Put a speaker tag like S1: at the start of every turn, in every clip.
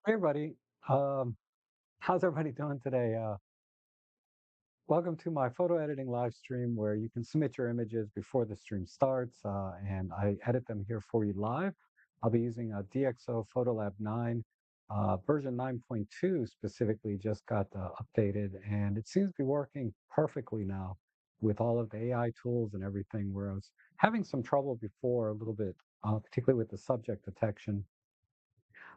S1: Hey everybody, um, how's everybody doing today? Welcome to my photo editing live stream where you can submit your images before the stream starts, and I edit them here for you live. I'll be using a DxO Photolab 9. Version 9.2 specifically just got updated, and it seems to be working perfectly now with all of the AI tools and everything, where I was having some trouble before a little bit, particularly with the subject detection.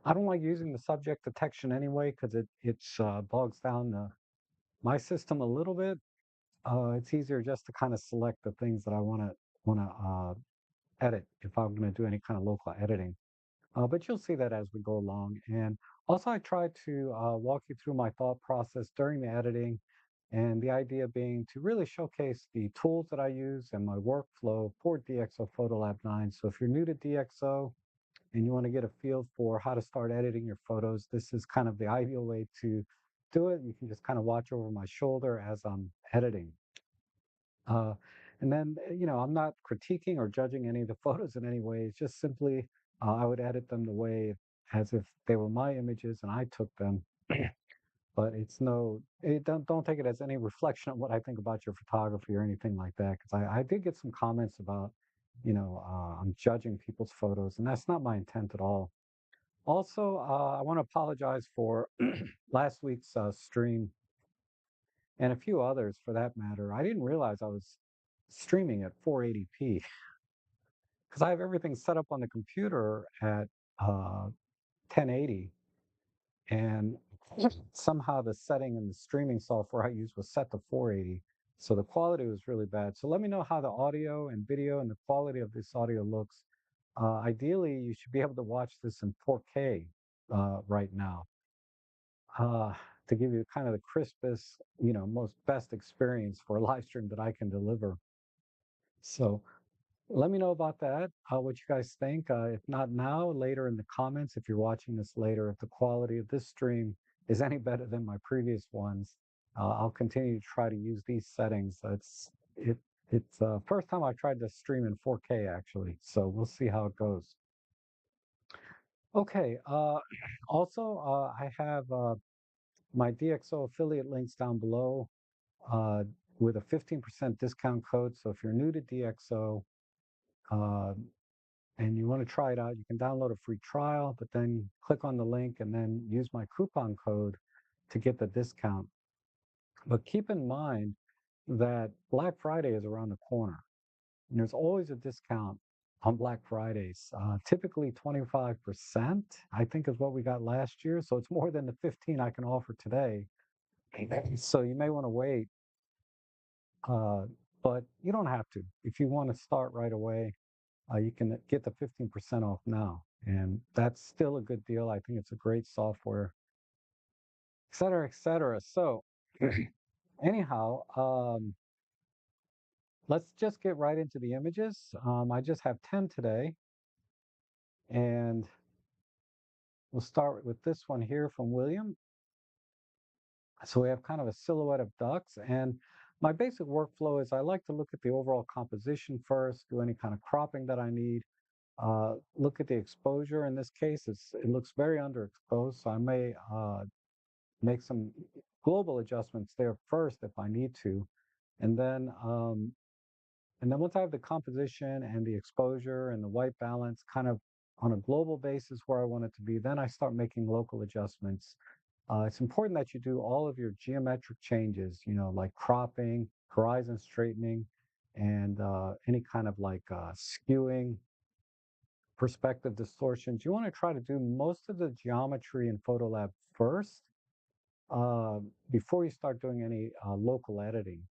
S1: I don't like using the subject detection anyway because it's bogs down my system a little bit. It's easier just to kind of select the things that I want to edit if I'm going to do any kind of local editing. But you'll see that as we go along. And also, I try to walk you through my thought process during the editing, and the idea being to really showcase the tools that I use and my workflow for DxO Photolab 9. So if you're new to DxO, and you want to get a feel for how to start editing your photos, this is kind of the ideal way to do it. You can just kind of watch over my shoulder as I'm editing. Uh, and then, I'm not critiquing or judging any of the photos in any way. It's just simply, I would edit them the way as if they were my images and I took them. But don't take it as any reflection of what I think about your photography or anything like that. Because I did get some comments about, I'm judging people's photos, and that's not my intent at all. Also, I want to apologize for last week's stream and a few others for that matter. I didn't realize I was streaming at 480p because I have everything set up on the computer at 1080, and somehow the setting in the streaming software I used was set to 480. So the quality was really bad. So let me know how the audio and video and the quality of this audio looks. Ideally, you should be able to watch this in 4K right now. uh, to give you kind of the crispest, most best experience for a live stream that I can deliver. So let me know about that, what you guys think. If not now, later in the comments, if you're watching this later, if the quality of this stream is any better than my previous ones, I'll continue to try to use these settings. It's first time I've tried to stream in 4K actually, so we'll see how it goes. Okay. Also, I have my DxO affiliate links down below uh, with a 15% discount code. So if you're new to DxO uh, and you want to try it out, you can download a free trial, but then click on the link and then use my coupon code to get the discount. But keep in mind that Black Friday is around the corner, and there's always a discount on Black Fridays. Typically 25%, I think, is what we got last year. So it's more than the 15 I can offer today. So you may want to wait. Uh, but you don't have to. If you want to start right away, you can get the 15% off now. And that's still a good deal. I think it's a great software, et cetera, et cetera. So, anyhow, let's just get right into the images. I just have 10 today. And we'll start with this one here from William. So we have kind of a silhouette of ducks. And my basic workflow is I like to look at the overall composition first, do any kind of cropping that I need. Look at the exposure. In this case, it looks very underexposed, so I may make some global adjustments there first if I need to, and then um, and then once I have the composition and the exposure and the white balance kind of on a global basis where I want it to be, then I start making local adjustments. It's important that you do all of your geometric changes, like cropping, horizon straightening, and any kind of like skewing, perspective distortions. You want to try to do most of the geometry in Photolab first uh, before you start doing any local editing.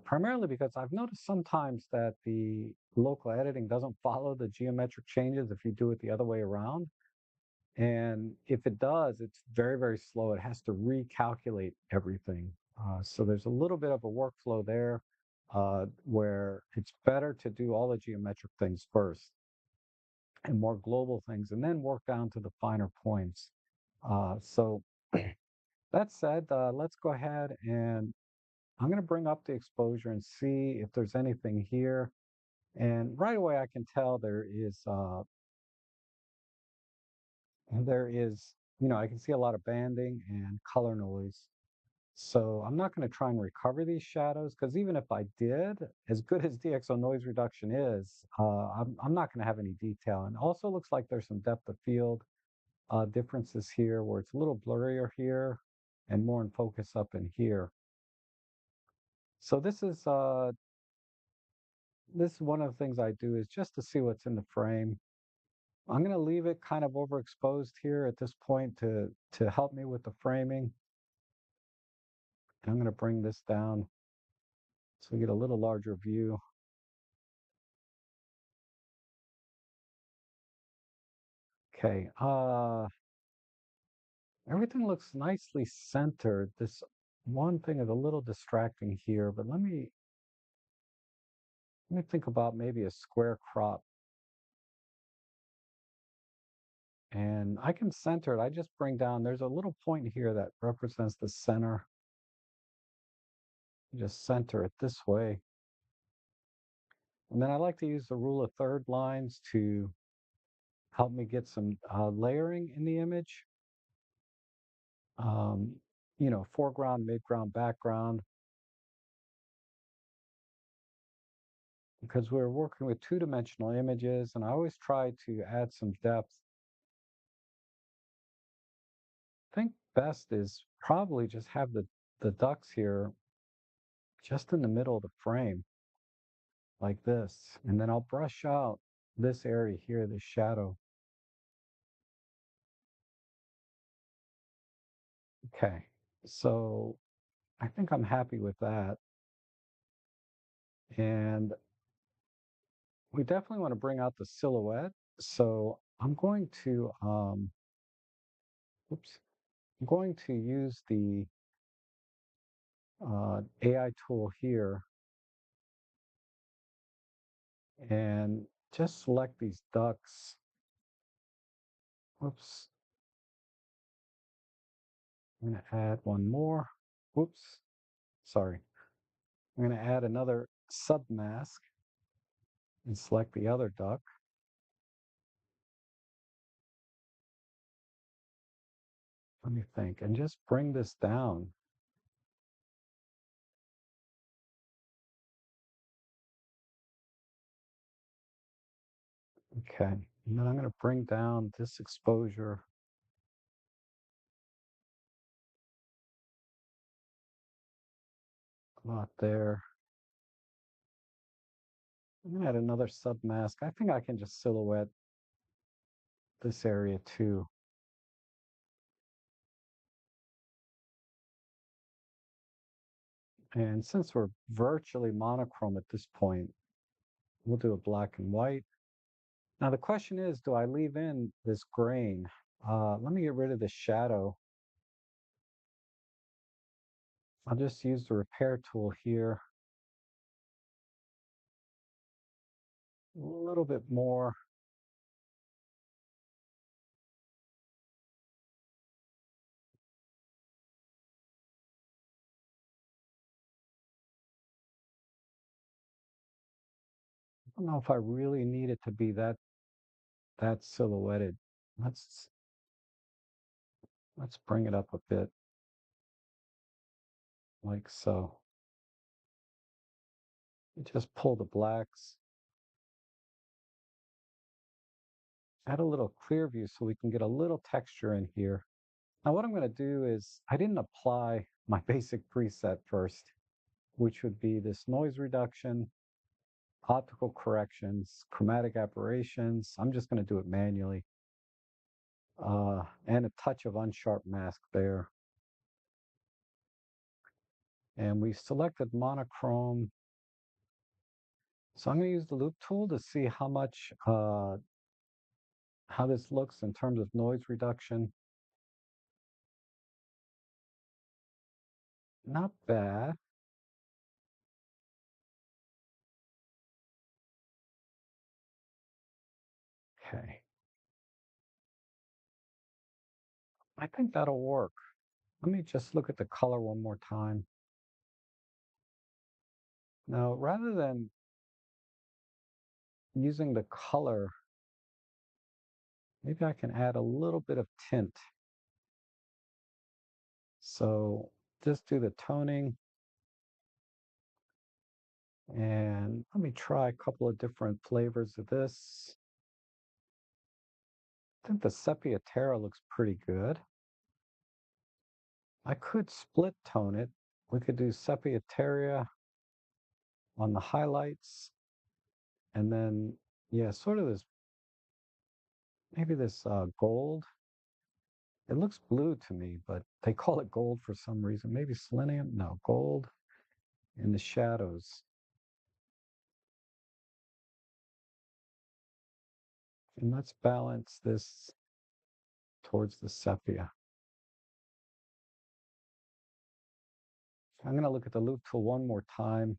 S1: Primarily because I've noticed sometimes that the local editing doesn't follow the geometric changes if you do it the other way around. And if it does, it's very, very slow. It has to recalculate everything. So there's a little bit of a workflow there where it's better to do all the geometric things first and more global things, and then work down to the finer points. So that said, let's go ahead and I'm going to bring up the exposure and see if there's anything here. And right away, I can tell there is I can see a lot of banding and color noise. So I'm not going to try and recover these shadows because even if I did, as good as DxO noise reduction is, I'm not going to have any detail. And also looks like there's some depth of field differences here where it's a little blurrier here and more in focus up in here. So this is one of the things I do is just to see what's in the frame. I'm going to leave it kind of overexposed here at this point to help me with the framing. And I'm going to bring this down so we get a little larger view. Okay, everything looks nicely centered. This one thing is a little distracting here, but let me think about maybe a square crop. And I can center it. I just bring down, there's a little point here that represents the center. Just center it this way. And then I like to use the rule of third lines to help me get some layering in the image. Um, foreground, midground, background, because we're working with two-dimensional images, and I always try to add some depth. I think best is probably just have the ducks here just in the middle of the frame, like this, and then I'll brush out this area here, this shadow. Okay, so I think I'm happy with that. And we definitely want to bring out the silhouette. So oops, I'm going to use the AI tool here and just select these ducks. Whoops, I'm going to add one more. Whoops, sorry. I'm going to add another submask and select the other duck. Let me think, and just bring this down. Okay, and then I'm going to bring down this exposure a lot there. I'm going to add another submask. I think I can just silhouette this area too. And since we're virtually monochrome at this point, we'll do a black and white. Now the question is, do I leave in this grain? Let me get rid of the shadow. I'll just use the repair tool here. A little bit more. I don't know if I really need it to be that silhouetted. Let's let's bring it up a bit, like so. Just pull the blacks. Add a little clear view so we can get a little texture in here. Now what I'm going to do is, I didn't apply my basic preset first, which would be this noise reduction, optical corrections, chromatic aberrations. I'm just going to do it manually. And a touch of unsharp mask there. And we selected monochrome. So I'm going to use the loop tool to see how this looks in terms of noise reduction. Not bad. Okay. I think that'll work. Let me just look at the color one more time. Now, rather than using the color, maybe I can add a little bit of tint. So just do the toning, and let me try a couple of different flavors of this. I think the Sepia Terra looks pretty good. I could split tone it. We could do Sepia Terra on the highlights, and then, yeah, sort of this, maybe this gold. It looks blue to me, but they call it gold for some reason. Maybe selenium? No, gold in the shadows. And let's balance this towards the sepia. I'm going to look at the loop tool one more time.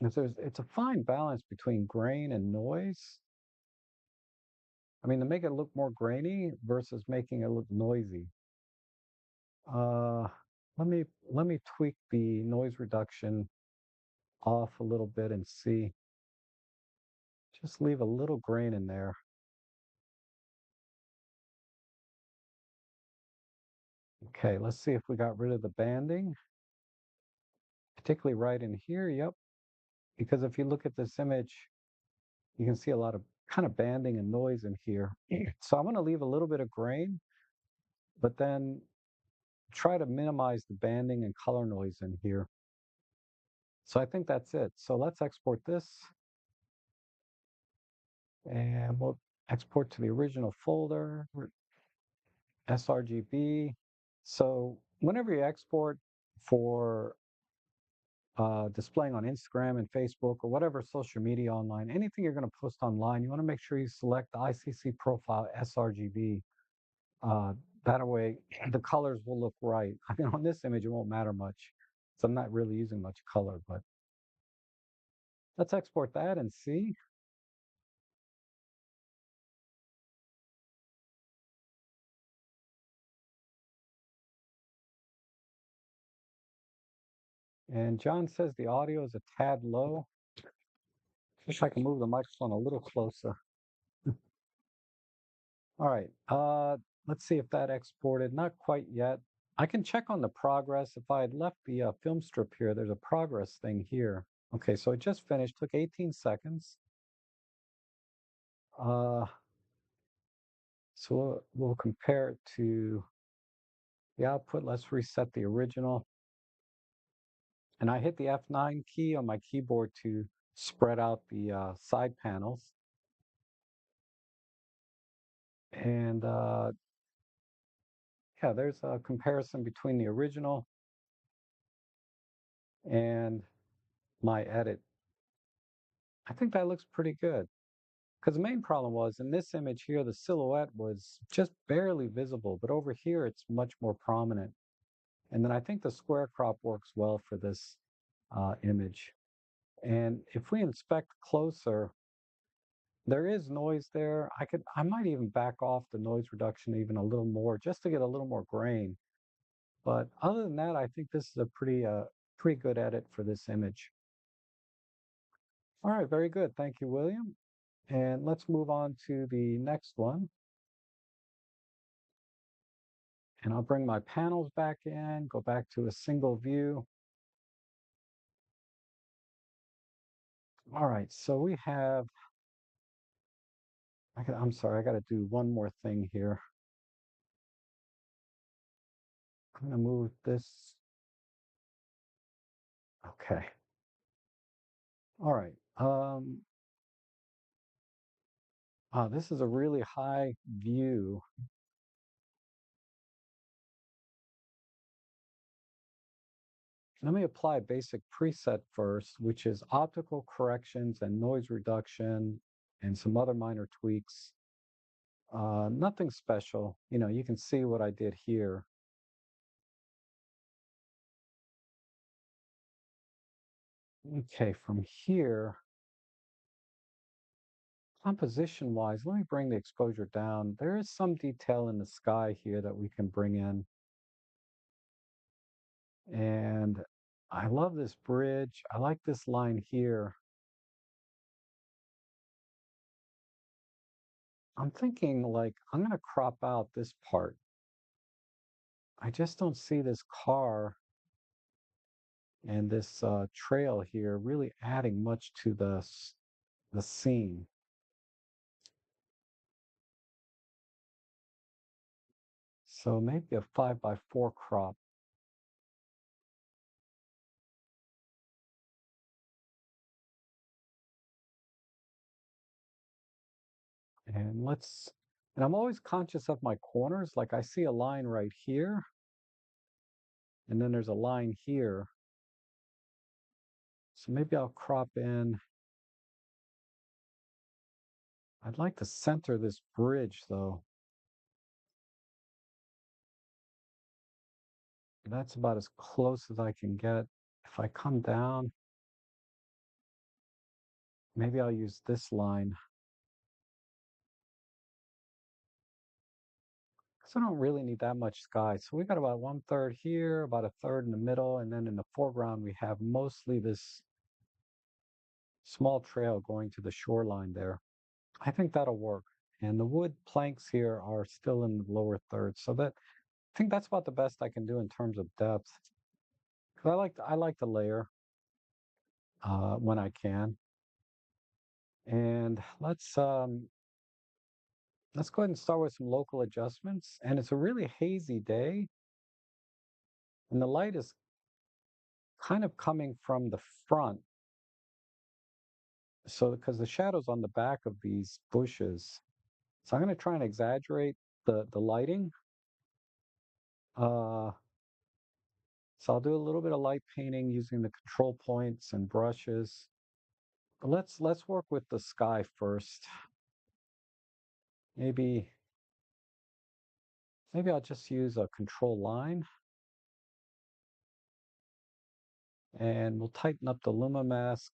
S1: It's a fine balance between grain and noise. I mean, to make it look more grainy versus making it look noisy. Uh, let me let me tweak the noise reduction off a little bit and see. Just leave a little grain in there. Okay, let's see if we got rid of the banding, particularly right in here. Yep, because if you look at this image, you can see a lot of kind of banding and noise in here. So I'm going to leave a little bit of grain, but then try to minimize the banding and color noise in here. So I think that's it. So let's export this, and we'll export to the original folder, sRGB. So whenever you export for displaying on Instagram and Facebook or whatever social media online, anything you're going to post online, you want to make sure you select the ICC profile sRGB. Uh, that way, the colors will look right. I mean, on this image, it won't matter much, so I'm not really using much color, but let's export that and see. And John says the audio is a tad low. Wish I could move the microphone a little closer. All right, let's see if that exported. Not quite yet. I can check on the progress. If I had left the film strip here, there's a progress thing here. Okay, so it just finished, took 18 seconds. Uh, so we'll compare it to the output. Let's reset the original. And I hit the F9 key on my keyboard to spread out the side panels. And yeah, there's a comparison between the original and my edit. I think that looks pretty good. Because the main problem was in this image here, the silhouette was just barely visible, but over here it's much more prominent. And then I think the square crop works well for this image. And if we inspect closer, there is noise there. I might even back off the noise reduction even a little more just to get a little more grain. But other than that, I think this is a pretty good edit for this image. All right, very good. Thank you, William. And let's move on to the next one. And I'll bring my panels back in, go back to a single view. All right, so we have, I'm sorry, I got to do one more thing here. I'm going to move this. Okay. All right. This is a really high view. Let me apply a basic preset first, which is optical corrections and noise reduction and some other minor tweaks. Nothing special. You know, you can see what I did here. Okay, from here, composition wise, let me bring the exposure down. There is some detail in the sky here that we can bring in. And I love this bridge. I like this line here. I'm thinking like I'm going to crop out this part I just don't see this car and this trail here really adding much to the scene. So maybe a 5 by 4 crop. And and I'm always conscious of my corners. Like I see a line right here, and then there's a line here. So maybe I'll crop in. I'd like to center this bridge though. That's about as close as I can get. If I come down, maybe I'll use this line. Because I don't really need that much sky. So we got about 1/3 here, about a third in the middle, and then in the foreground we have mostly this small trail going to the shoreline there. I think that'll work. And the wood planks here are still in the lower third. So that I think that's about the best I can do in terms of depth. Because I like to layer when I can. And let's go ahead and start with some local adjustments. And it's a really hazy day, and the light is kind of coming from the front. So because the shadow's on the back of these bushes. So I'm going to try and exaggerate the lighting. Uh, so I'll do a little bit of light painting using the control points and brushes. But let's work with the sky first. Maybe maybe I'll just use a control line, and we'll tighten up the luma mask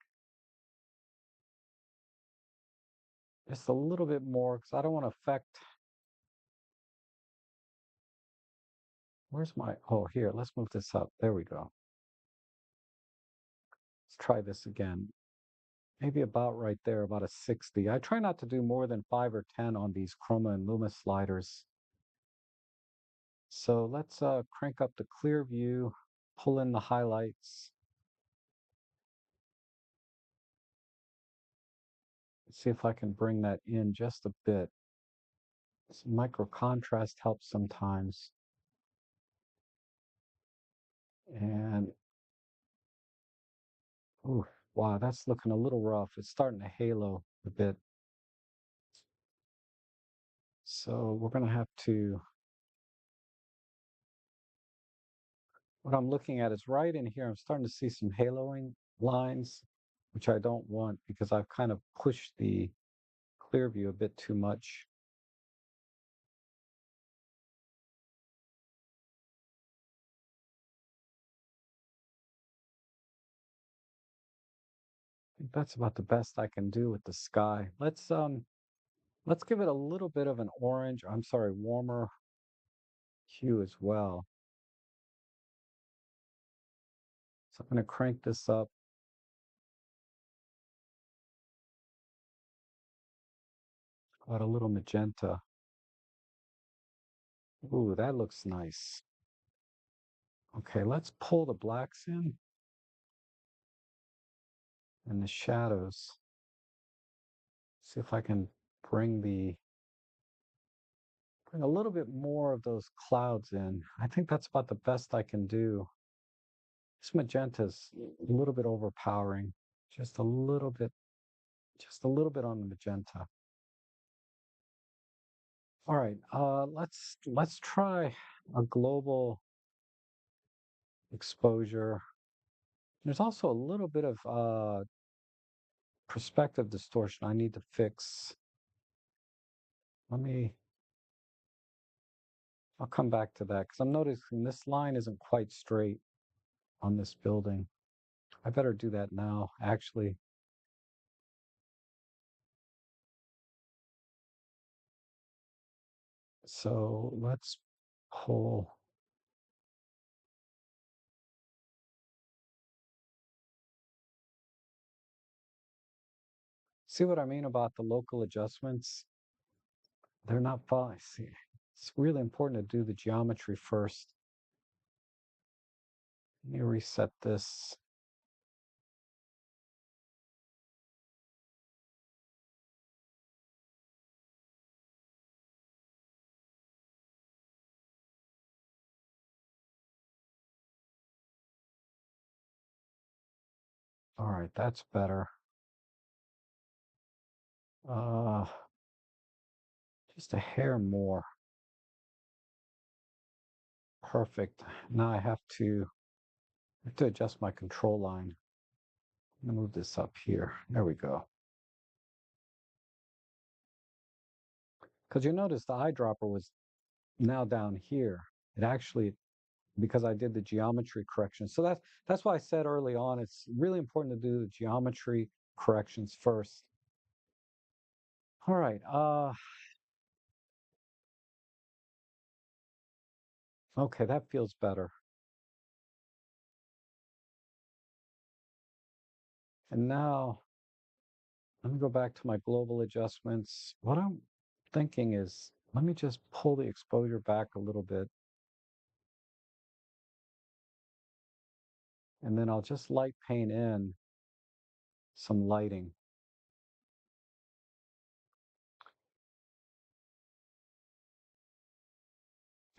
S1: just a little bit more because I don't want to affect. Where's my, oh, here, let's move this up. There we go. Let's try this again. Maybe about right there, about a 60. I try not to do more than 5 or 10 on these chroma and luma sliders. So let's crank up the clear view, pull in the highlights. See if I can bring that in just a bit. Some micro contrast helps sometimes. And, ooh, wow, that's looking a little rough. It's starting to halo a bit. So we're going to have to, what I'm looking at is right in here. I'm starting to see some haloing lines, which I don't want because I've kind of pushed the clear view a bit too much. I think that's about the best I can do with the sky. Let's give it a little bit of an orange, I'm sorry, warmer hue as well. So I'm going to crank this up. Got a little magenta. Ooh, that looks nice. Okay, let's pull the blacks in and the shadows. See if I can bring bring a little bit more of those clouds in. I think that's about the best I can do. This magenta's a little bit overpowering. Just a little bit, just a little bit on the magenta. All right, let's try a global exposure. There's also a little bit of perspective distortion I need to fix. Let me, I'll come back to that because I'm noticing this line isn't quite straight on this building. I better do that now, actually. So let's pull. See what I mean about the local adjustments? They're not fun. See, it's really important to do the geometry first. Let me reset this. All right, that's better. Uh, just a hair more. Perfect. Now I have to adjust my control line. I'm gonna move this up here. There we go. Because you notice the eyedropper was now down here. It actually, because I did the geometry correction. So that's why I said early on, it's really important to do the geometry corrections first. All right. Okay, that feels better. And now let me go back to my global adjustments. What I'm thinking is, let me just pull the exposure back a little bit, and then I'll just light paint in some lighting.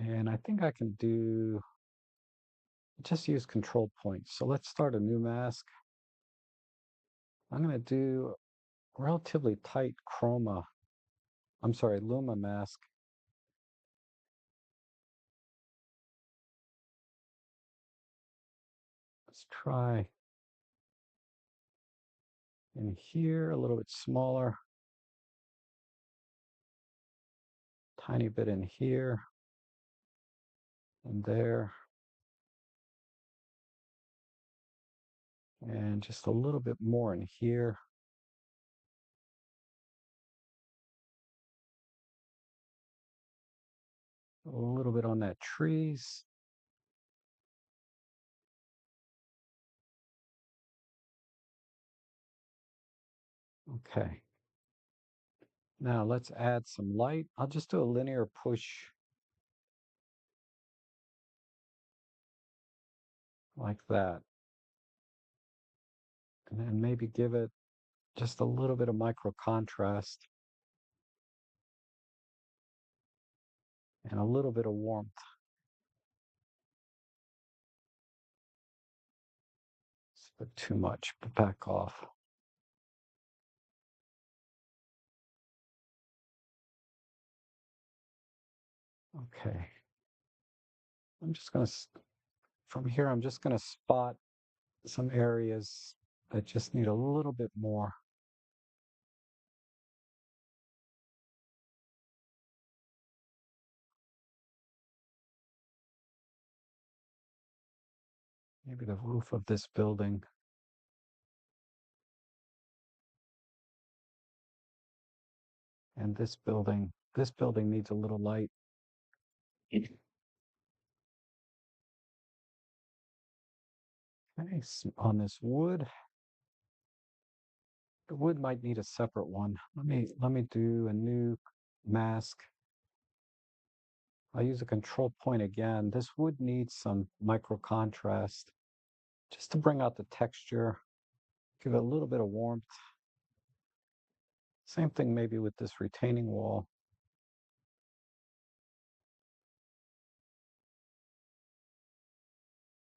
S1: And I think I can just use control points. So let's start a new mask. I'm going to do relatively tight luma mask. Let's try in here a little bit smaller, tiny bit in here and there, and just a little bit more in here. A little bit on that trees. Okay. Now let's add some light. I'll just do a linear push like that. And then maybe give it just a little bit of micro contrast and a little bit of warmth. It's a bit too much, but back off. Okay. I'm just going to, from here, I'm just going to spot some areas that just need a little bit more. Maybe the roof of this building. And this building. This building needs a little light. Okay, so on this wood. The wood might need a separate one. Let me do a new mask. I'll use a control point again. This wood needs some micro contrast just to bring out the texture, give it a little bit of warmth. Same thing maybe with this retaining wall.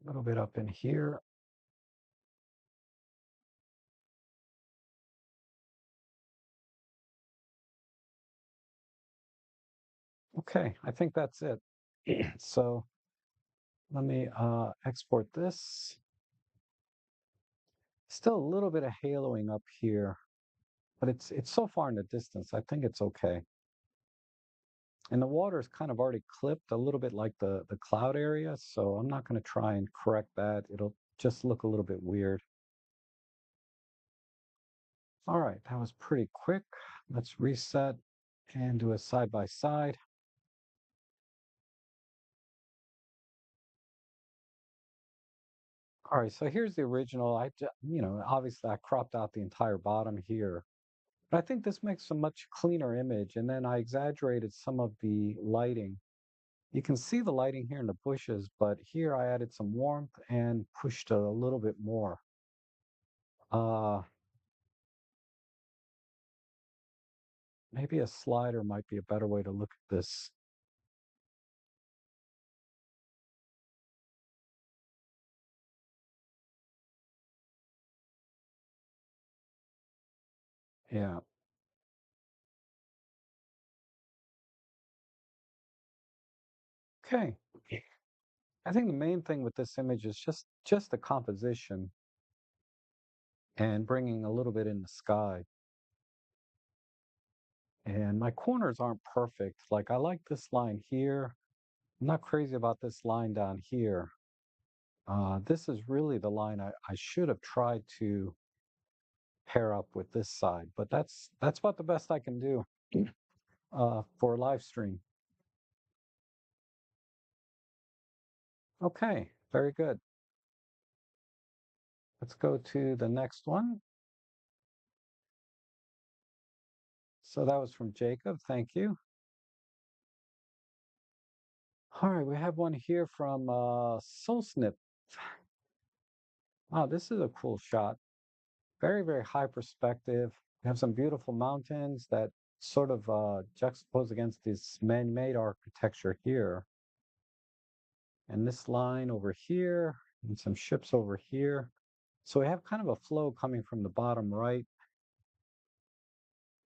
S1: A little bit up in here. Okay, I think that's it. So let me export this. Still a little bit of haloing up here, but it's so far in the distance. I think it's okay. And the water is kind of already clipped a little bit like the cloud area, so I'm not going to try and correct that. It'll just look a little bit weird. All right, that was pretty quick. Let's reset and do a side by side. All right, so here's the original. Obviously I cropped out the entire bottom here, but I think this makes a much cleaner image. And then I exaggerated some of the lighting You can see the lighting here in the bushes, but here I added some warmth and pushed a little bit more. Uh, Maybe a slider might be a better way to look at this. Yeah. Okay. I think the main thing with this image is just the composition and bringing a little bit in the sky. And my corners aren't perfect. Like I like this line here. I'm not crazy about this line down here. This is really the line I should have tried to pair up with this side, but that's about the best I can do for a live stream. Okay, very good. Let's go to the next one. So that was from Jacob. Thank you. All right, we have one here from Soulsnip. Wow, this is a cool shot. Very, very high perspective. We have some beautiful mountains that sort of juxtapose against this man-made architecture here. And this line over here, and some ships over here. So we have kind of a flow coming from the bottom right,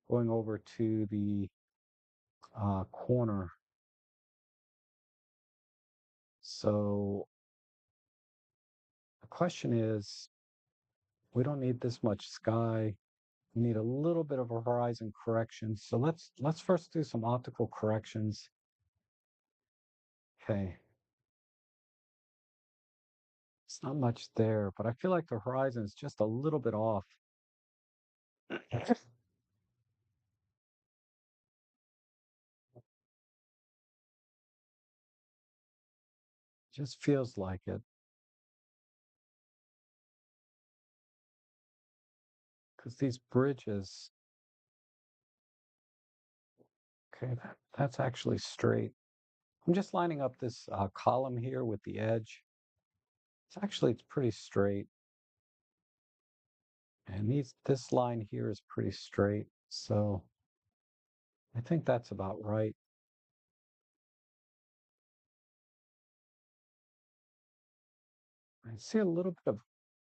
S1: going over to the corner. So the question is, we don't need this much sky. We need a little bit of a horizon correction. So let's first do some optical corrections. Okay. It's not much there, but I feel like the horizon is just a little bit off. Just feels like it. Because these bridges, okay, that's actually straight. I'm just lining up this column here with the edge. It's pretty straight. And this line here is pretty straight. So I think that's about right. I see a little bit of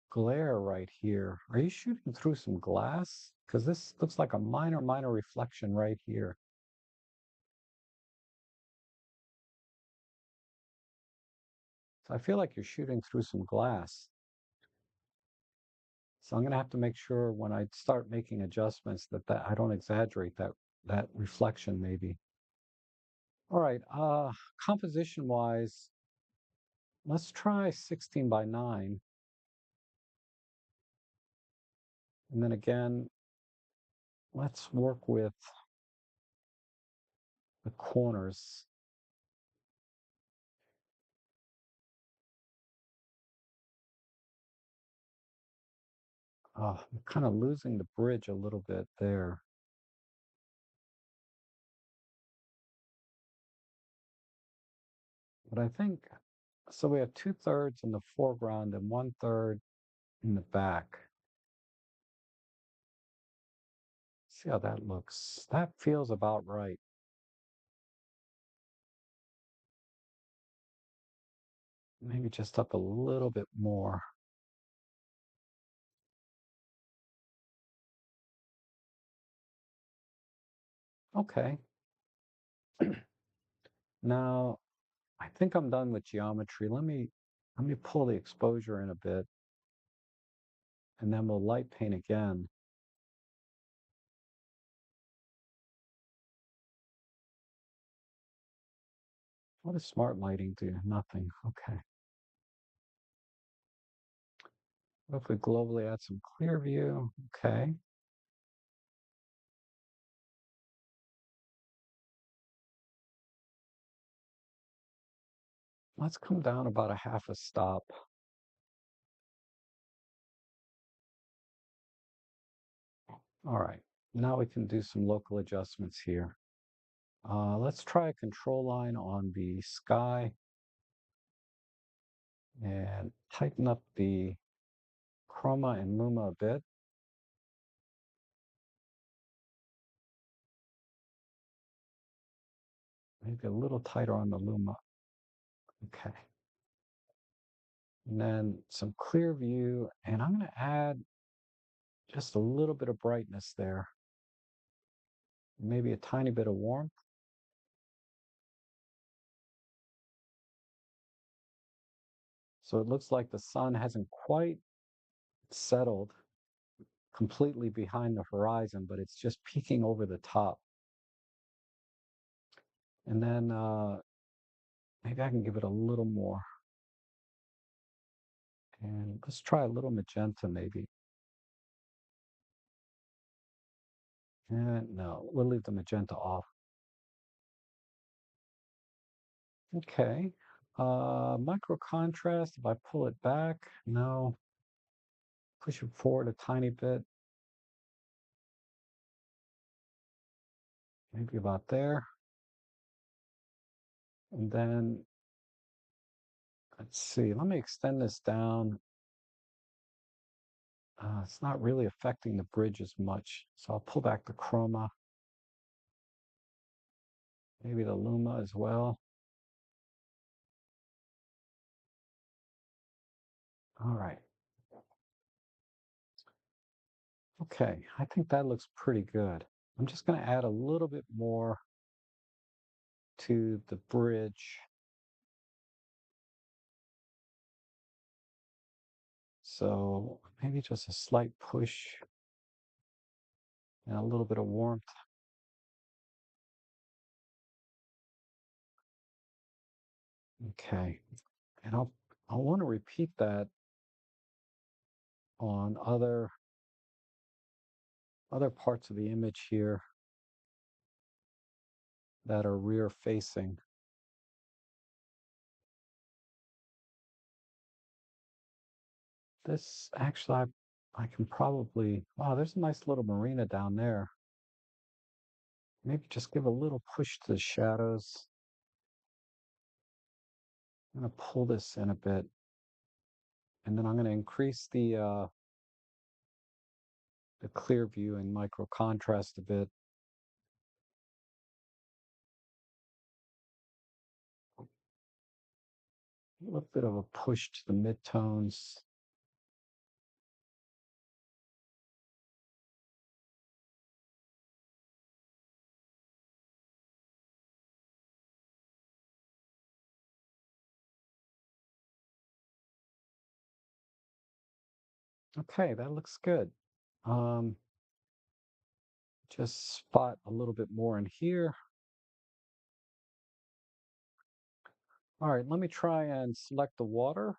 S1: glare right here. Are you shooting through some glass? Because this looks like a minor reflection right here. So I feel like you're shooting through some glass. So I'm going to have to make sure when I start making adjustments that I don't exaggerate that reflection maybe. All right, composition wise, let's try 16 by 9. And then again, let's work with the corners. I'm kind of losing the bridge a little bit there. But I think, so we have 2/3 in the foreground and 1/3 in the back. See how that looks. That feels about right. Maybe just up a little bit more. Okay. Now, I think I'm done with geometry. Let me pull the exposure in a bit, and then we'll light paint again. What does smart lighting do? Nothing. Okay. What if we globally add some clear view? Okay. Let's come down about a half a stop. All right. Now we can do some local adjustments here. Let's try a control line on the sky and tighten up the chroma and luma a bit. Maybe a little tighter on the luma. Okay. And then some clear view, and I'm going to add just a little bit of brightness there. Maybe a tiny bit of warmth. So it looks like the sun hasn't quite settled completely behind the horizon, but it's just peeking over the top. And then maybe I can give it a little more. And let's try a little magenta maybe. And no, we'll leave the magenta off. Okay. Micro contrast, if I pull it back, no. Push it forward a tiny bit. Maybe about there. And then, let's see, let me extend this down. It's not really affecting the bridge as much. So I'll pull back the chroma, maybe the luma as well. All right. Okay, I think that looks pretty good. I'm just going to add a little bit more to the bridge. So maybe just a slight push and a little bit of warmth. Okay, and I'll want to repeat that on other parts of the image here that are rear facing. This actually, I can probably, wow, there's a nice little marina down there. Maybe just give a little push to the shadows. I'm going to pull this in a bit, and then I'm going to increase the clear view and micro contrast a bit. A little bit of a push to the midtones. Okay, that looks good. Um, just spot a little bit more in here. All right, let me try and select the water.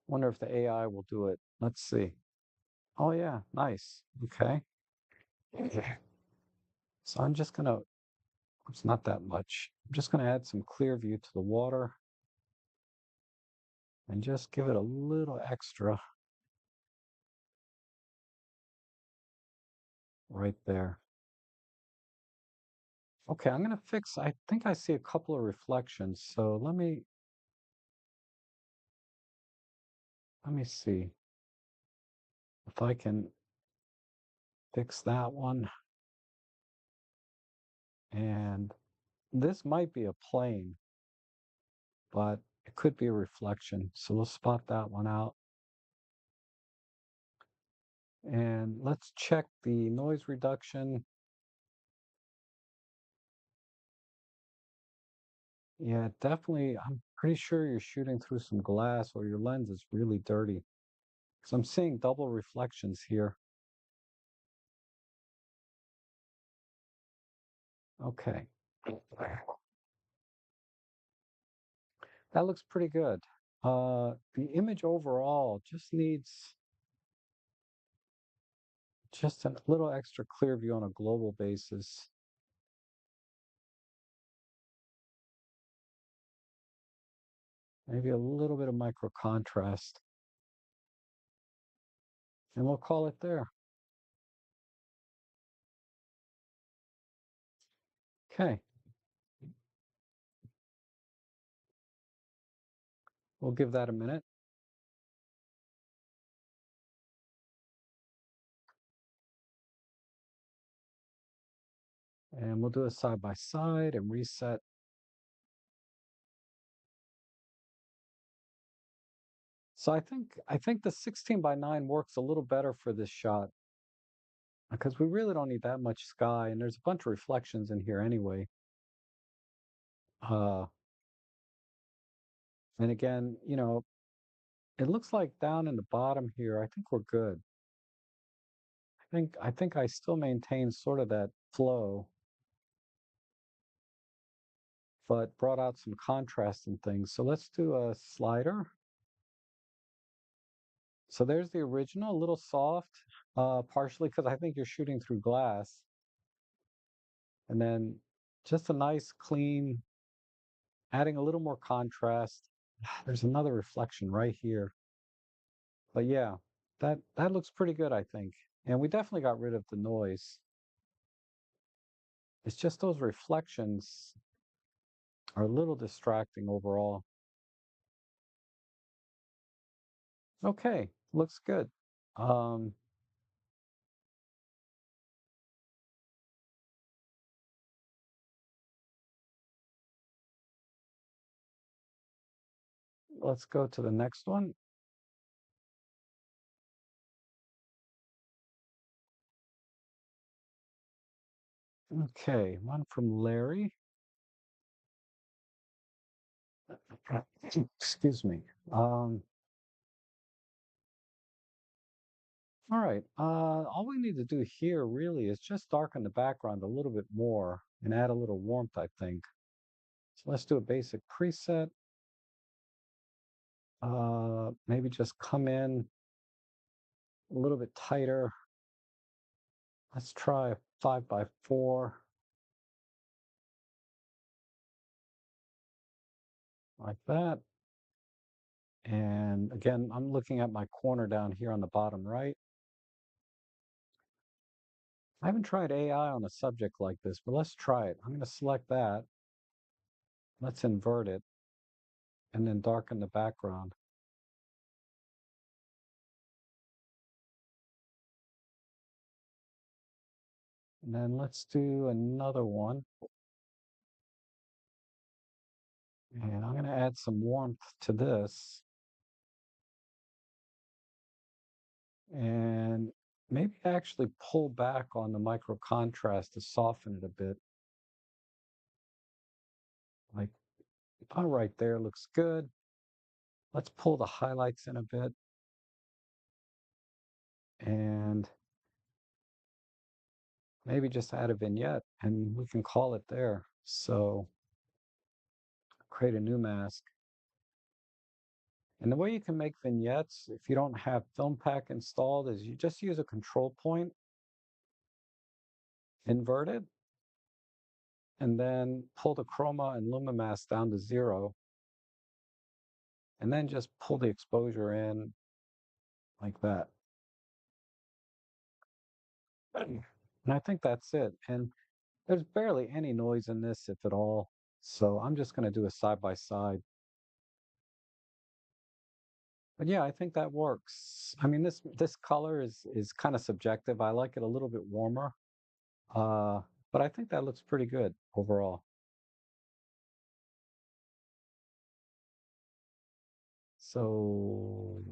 S1: Wonder if the AI will do it. Let's see. Oh yeah, nice. Okay. So I'm just gonna, it's not that much. I'm just gonna add some clear view to the water and just give it a little extra right there. Okay, I'm gonna fix, I think I see a couple of reflections. So let me see if I can fix that one. And this might be a plane, but it could be a reflection. So we'll spot that one out. And let's check the noise reduction. Yeah, definitely. I'm pretty sure you're shooting through some glass or your lens is really dirty. So I'm seeing double reflections here. Okay. That looks pretty good. The image overall just needs just a little extra clear view on a global basis. Maybe a little bit of micro contrast. And we'll call it there. Okay, we'll give that a minute. And we'll do a side by side and reset. So I think the 16 by 9 works a little better for this shot because we really don't need that much sky, and there's a bunch of reflections in here anyway. Uh, and again, it looks like down in the bottom here, I think we're good. I think I still maintain sort of that flow, but brought out some contrast and things. So let's do a slider. So there's the original, a little soft, partially because I think you're shooting through glass. And then just a nice clean, adding a little more contrast. There's another reflection right here. But yeah, that looks pretty good, I think. And we definitely got rid of the noise. It's just those reflections are a little distracting overall. Okay, looks good. Um, let's go to the next one. Okay, one from Larry. Excuse me. All right. All we need to do here really is just darken the background a little bit more and add a little warmth, I think. So let's do a basic preset. Maybe just come in a little bit tighter. Let's try 5 by 4 like that. And again, I'm looking at my corner down here on the bottom right. I haven't tried AI on a subject like this, but let's try it. I'm going to select that. Let's invert it and then darken the background. And then let's do another one. And I'm going to add some warmth to this and maybe actually pull back on the micro contrast to soften it a bit. Like, all right, there looks good. Let's pull the highlights in a bit and maybe just add a vignette and we can call it there. So create a new mask. And the way you can make vignettes, if you don't have Film Pack installed, is you just use a control point, invert it, and then pull the chroma and luma mask down to 0, and then just pull the exposure in like that. And I think that's it. And there's barely any noise in this, if at all. So I'm just going to do a side by side. But yeah, I think that works. I mean, this color is kind of subjective. I like it a little bit warmer. Uh, but I think that looks pretty good overall. So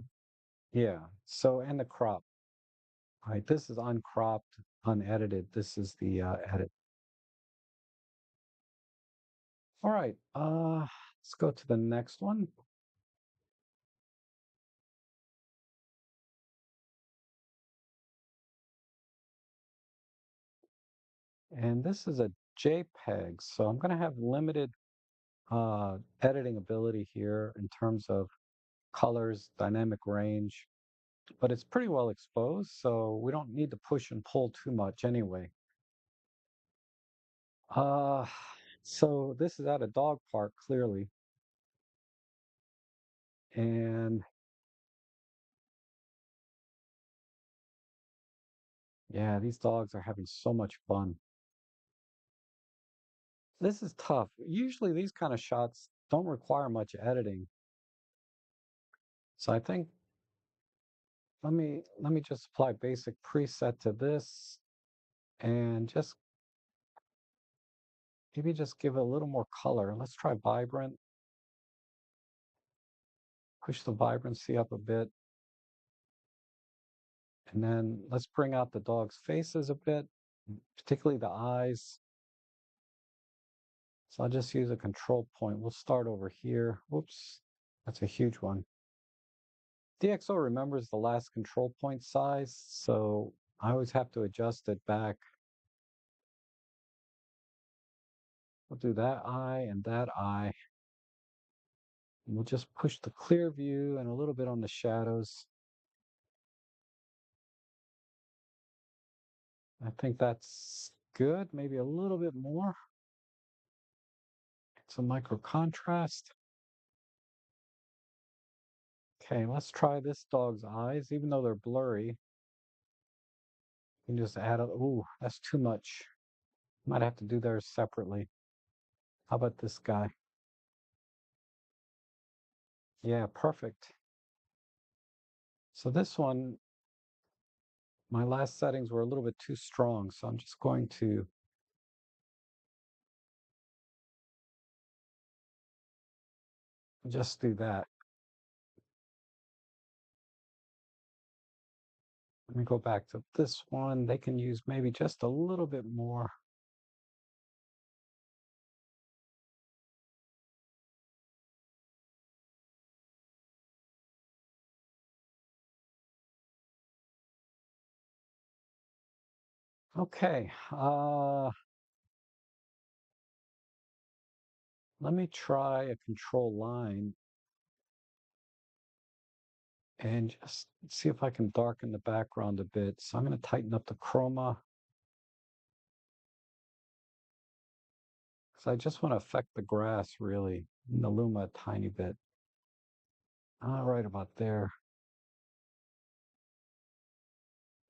S1: yeah. So and the crop. Right. This is uncropped, unedited. This is the edit. All right. Let's go to the next one. And this is a JPEG. So I'm going to have limited editing ability here in terms of colors, dynamic range, but it's pretty well exposed, so we don't need to push and pull too much anyway. Uh, so this is at a dog park, clearly. And yeah, these dogs are having so much fun. This is tough. Usually these kind of shots don't require much editing. So I think let me just apply basic preset to this and just maybe just give it a little more color. Let's try vibrant. Push the vibrancy up a bit. And then let's bring out the dog's faces a bit, particularly the eyes. So I'll just use a control point. We'll start over here. Whoops, that's a huge one. DxO remembers the last control point size, so I always have to adjust it back. We'll do that eye and that eye. And we'll just push the clear view and a little bit on the shadows. I think that's good. Maybe a little bit more. It's a micro contrast. Okay, let's try this dog's eyes. Even though they're blurry, you can just add a, ooh, that's too much. Might have to do theirs separately. How about this guy? Yeah, perfect. So this one, my last settings were a little bit too strong, so I'm just going to just do that. Let me go back to this one. They can use maybe just a little bit more. Okay, let me try a control line and just see if I can darken the background a bit. So I'm going to tighten up the chroma because I just want to affect the grass really in the luma a tiny bit. All right, about there.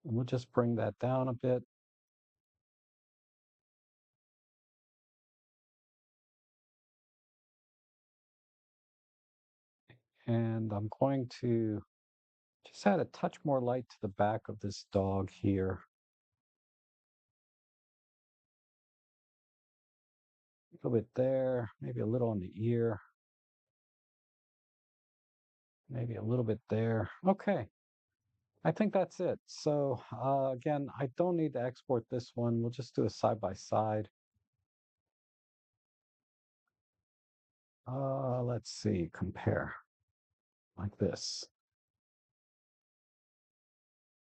S1: And we'll just bring that down a bit. And I'm going to just add a touch more light to the back of this dog here. A little bit there, maybe a little on the ear, maybe a little bit there. Okay, I think that's it. So again, I don't need to export this one. We'll just do a side by side. Let's see, compare like this.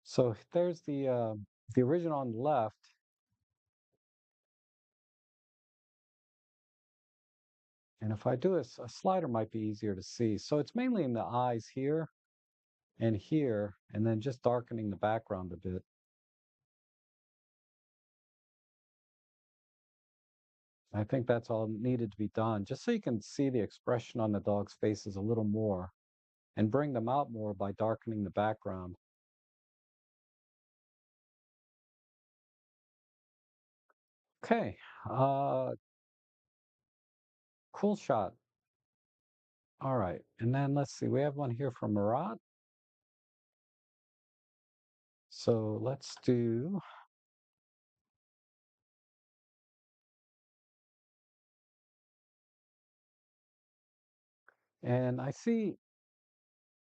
S1: So there's the original on the left. And if I do a slider might be easier to see. So it's mainly in the eyes here, and then just darkening the background a bit. I think that's all needed to be done, just so you can see the expression on the dog's faces a little more and bring them out more by darkening the background. Okay, uh, cool shot. All right, and then let's see, we have one here from Murat. So let's do, and I see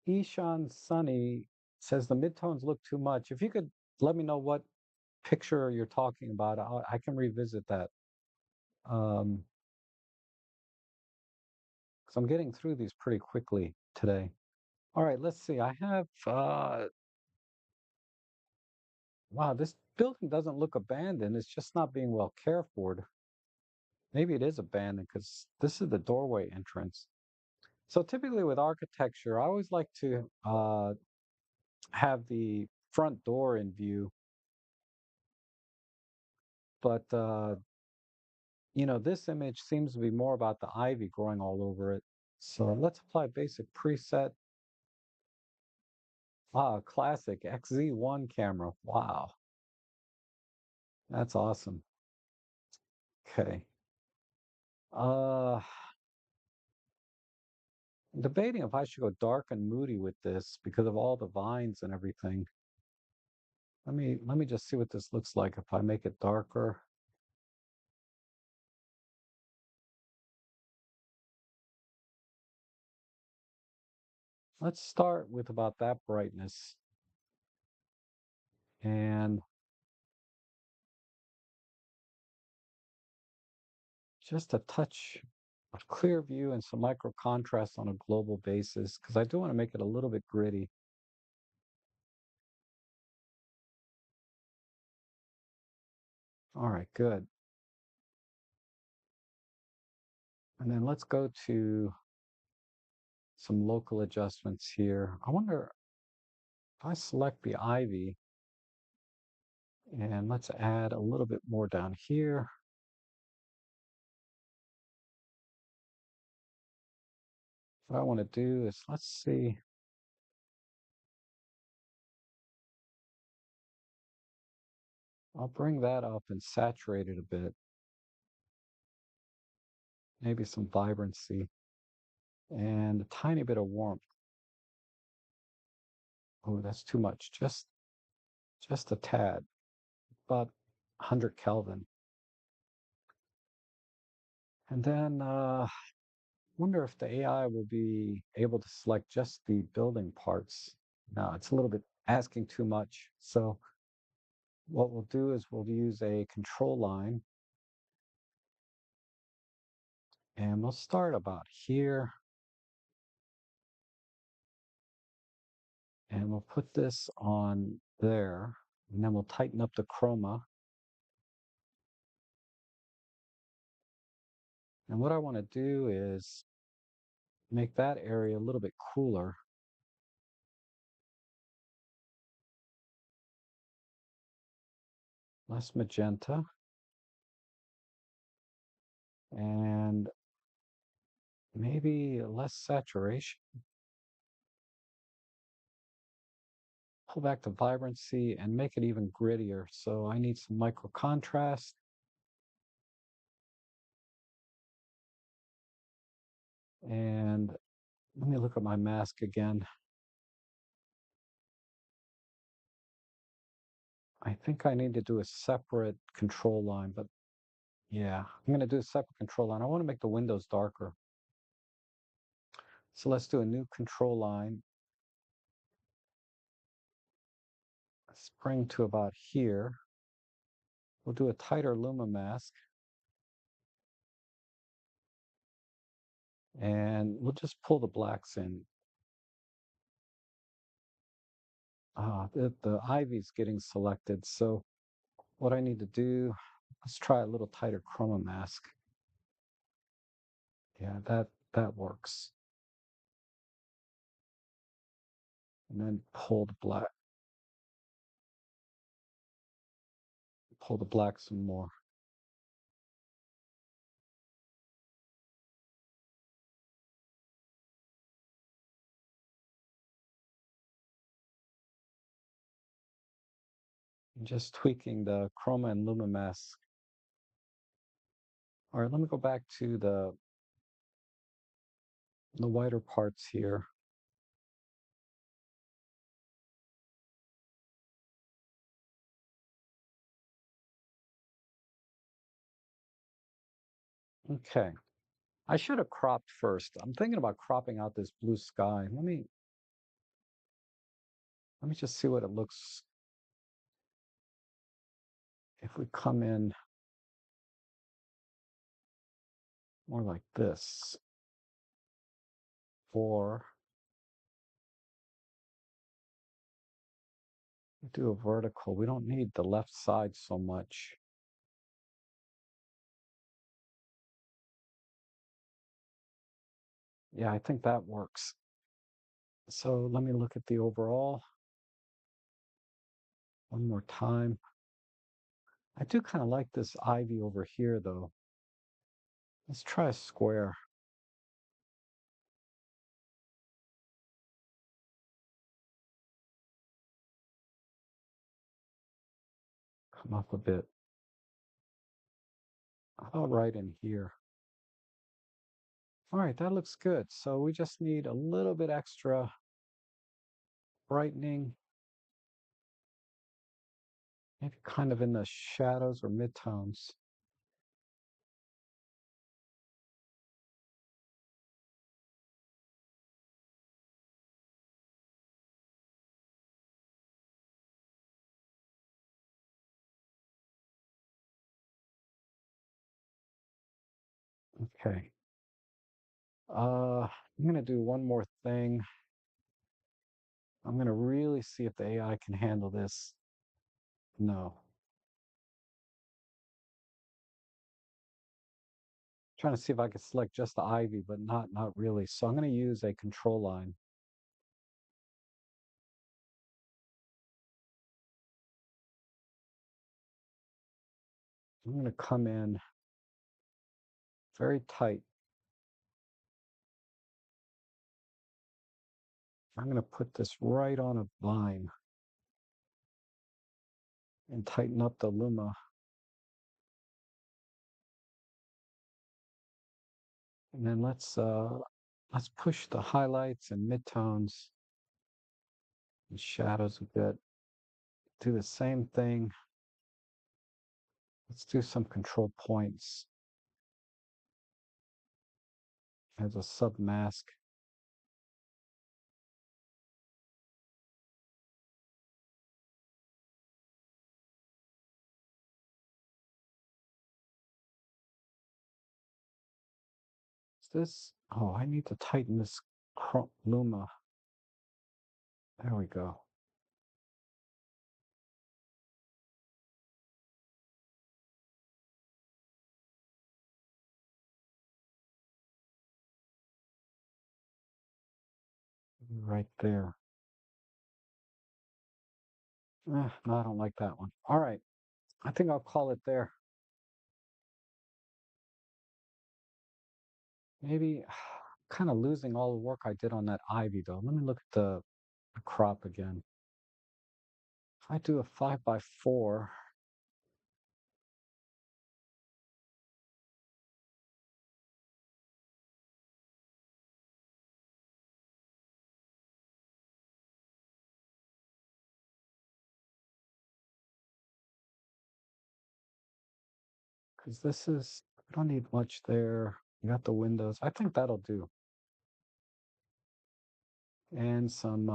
S1: Ishan Sunny says the midtones look too much. If you could let me know what picture you're talking about, I can revisit that. Because I'm getting through these pretty quickly today. All right, let's see. I have, wow, this building doesn't look abandoned. It's just not being well cared for. Maybe it is abandoned because this is the doorway entrance. So typically with architecture, I always like to have the front door in view, but this image seems to be more about the ivy growing all over it. So let's apply basic preset. Ah, classic XZ1 camera. Wow, that's awesome. Okay. Uh, I'm debating if I should go dark and moody with this because of all the vines and everything. Let me just see what this looks like if I make it darker. Let's start with about that brightness and just a touch of clear view and some micro contrast on a global basis because I do want to make it a little bit gritty. All right, good. And then let's go to some local adjustments here. I wonder if I select the ivy and let's add a little bit more down here. What I want to do is, let's see, I'll bring that up and saturate it a bit, maybe some vibrancy and a tiny bit of warmth. Oh, that's too much. Just a tad, about 100 Kelvin. And then wonder if the AI will be able to select just the building parts. No, it's a little bit asking too much. So what we'll do is we'll use a control line and we'll start about here and we'll put this on there and then we'll tighten up the chroma. And what I want to do is make that area a little bit cooler, less magenta, and maybe less saturation. Pull back the vibrancy and make it even grittier. So I need some micro contrast. And let me look at my mask again. I think I need to do a separate control line, but yeah, I'm going to do a separate control line. I want to make the windows darker. So let's do a new control line. Let's bring to about here. We'll do a tighter luma mask. And we'll just pull the blacks in. The ivy's getting selected. So what I need to do, let's try a little tighter chroma mask. Yeah, that works. And then pull the black some more. And just tweaking the chroma and luma mask. All right, let me go back to the whiter parts here. Okay. I should have cropped first. I'm thinking about cropping out this blue sky. Let me just see what it looks if we come in more like this. Or do a vertical. We don't need the left side so much. Yeah, I think that works. So let me look at the overall one more time. I do kind of like this ivy over here, though. Let's try a square. Come up a bit. How about right in here? All right, that looks good. So we just need a little bit extra brightening, maybe kind of in the shadows or midtones. Okay. I'm gonna do one more thing. I'm gonna really see if the AI can handle this. No. Trying to see if I can select just the ivy, but not really. So I'm gonna use a control line. I'm gonna come in very tight. I'm gonna put this right on a vine and tighten up the luma. And then let's push the highlights and midtones and shadows a bit. Do the same thing. Let's do some control points as a sub mask. Is this? Oh, I need to tighten this luma. There we go. Right there. No, I don't like that one. All right. I think I'll call it there. Maybe kind of losing all the work I did on that ivy though. Let me look at the crop again. If I do a 5 by 4, because this is, I don't need much there. You got the windows. I think that'll do. And some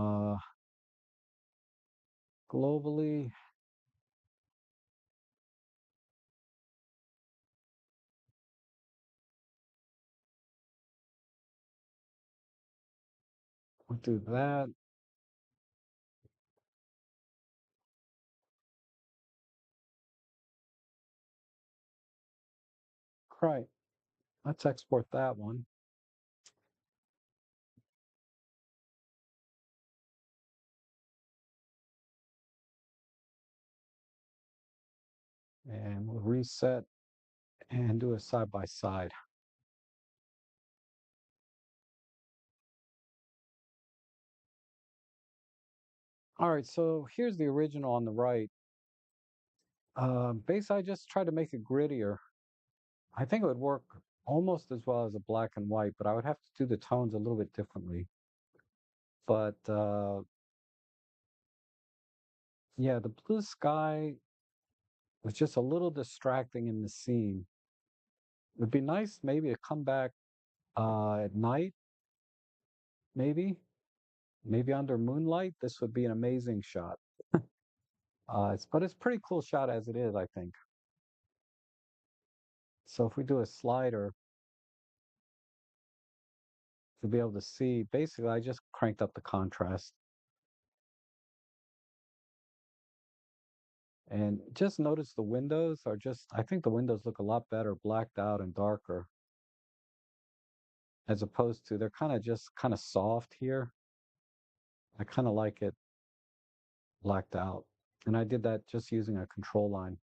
S1: globally. We'll do that. Right. Let's export that one. And we'll reset and do a side by side. All right, so here's the original on the right. Basically, I just tried to make it grittier. I think it would work almost as well as a black and white, but I would have to do the tones a little bit differently. But yeah, the blue sky was just a little distracting in the scene. It would be nice maybe to come back at night, maybe, maybe under moonlight. This would be an amazing shot. But it's pretty cool shot as it is, I think. So if we do a slider to be able to see, basically, I just cranked up the contrast. And just notice the windows are just, I think the windows look a lot better blacked out and darker as opposed to they're kind of just kind of soft here. I kind of like it blacked out. And I did that just using a control line.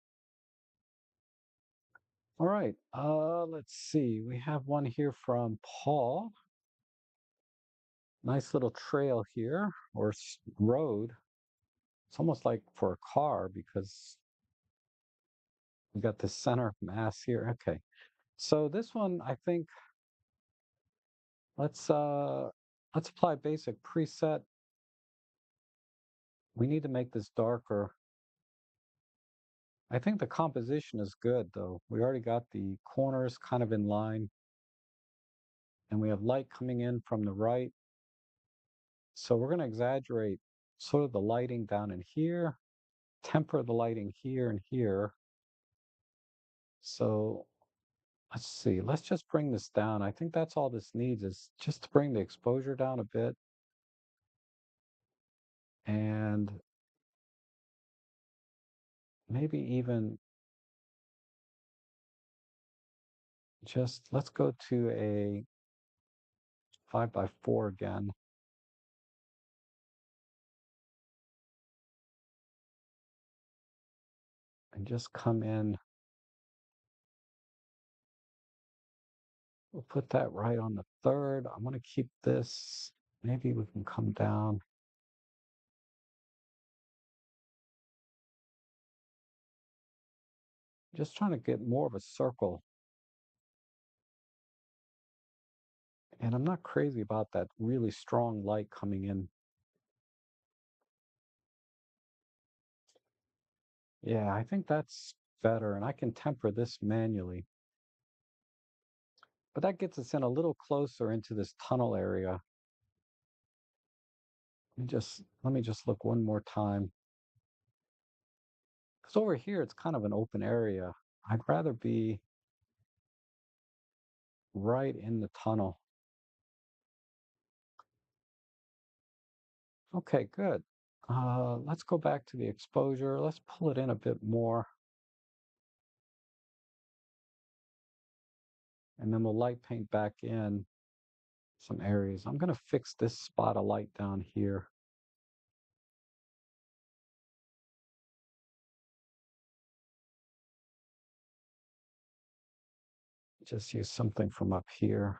S1: All right, let's see. We have one here from Paul. Nice little trail here or road. It's almost like for a car because we got the center mass here. Okay. So this one, I think Let's uh let's apply basic preset. We need to make this darker. I think the composition is good though. We already got the corners kind of in line, and we have light coming in from the right. So we're going to exaggerate sort of the lighting down in here, temper the lighting here and here. So let's see, let's just bring this down. I think that's all this needs is just to bring the exposure down a bit. And maybe even just let's go to a 5 by 4 again and just come in. We'll put that right on the third. I'm going to keep this. Maybe we can come down. Just trying to get more of a circle. And I'm not crazy about that really strong light coming in. Yeah, I think that's better. And I can temper this manually. But that gets us in a little closer into this tunnel area. Let me just look one more time. Because over here it's kind of an open area. I'd rather be right in the tunnel. Okay, good. Let's go back to the exposure. Let's pull it in a bit more. And then we'll light paint back in some areas. I'm going to fix this spot of light down here. Just use something from up here.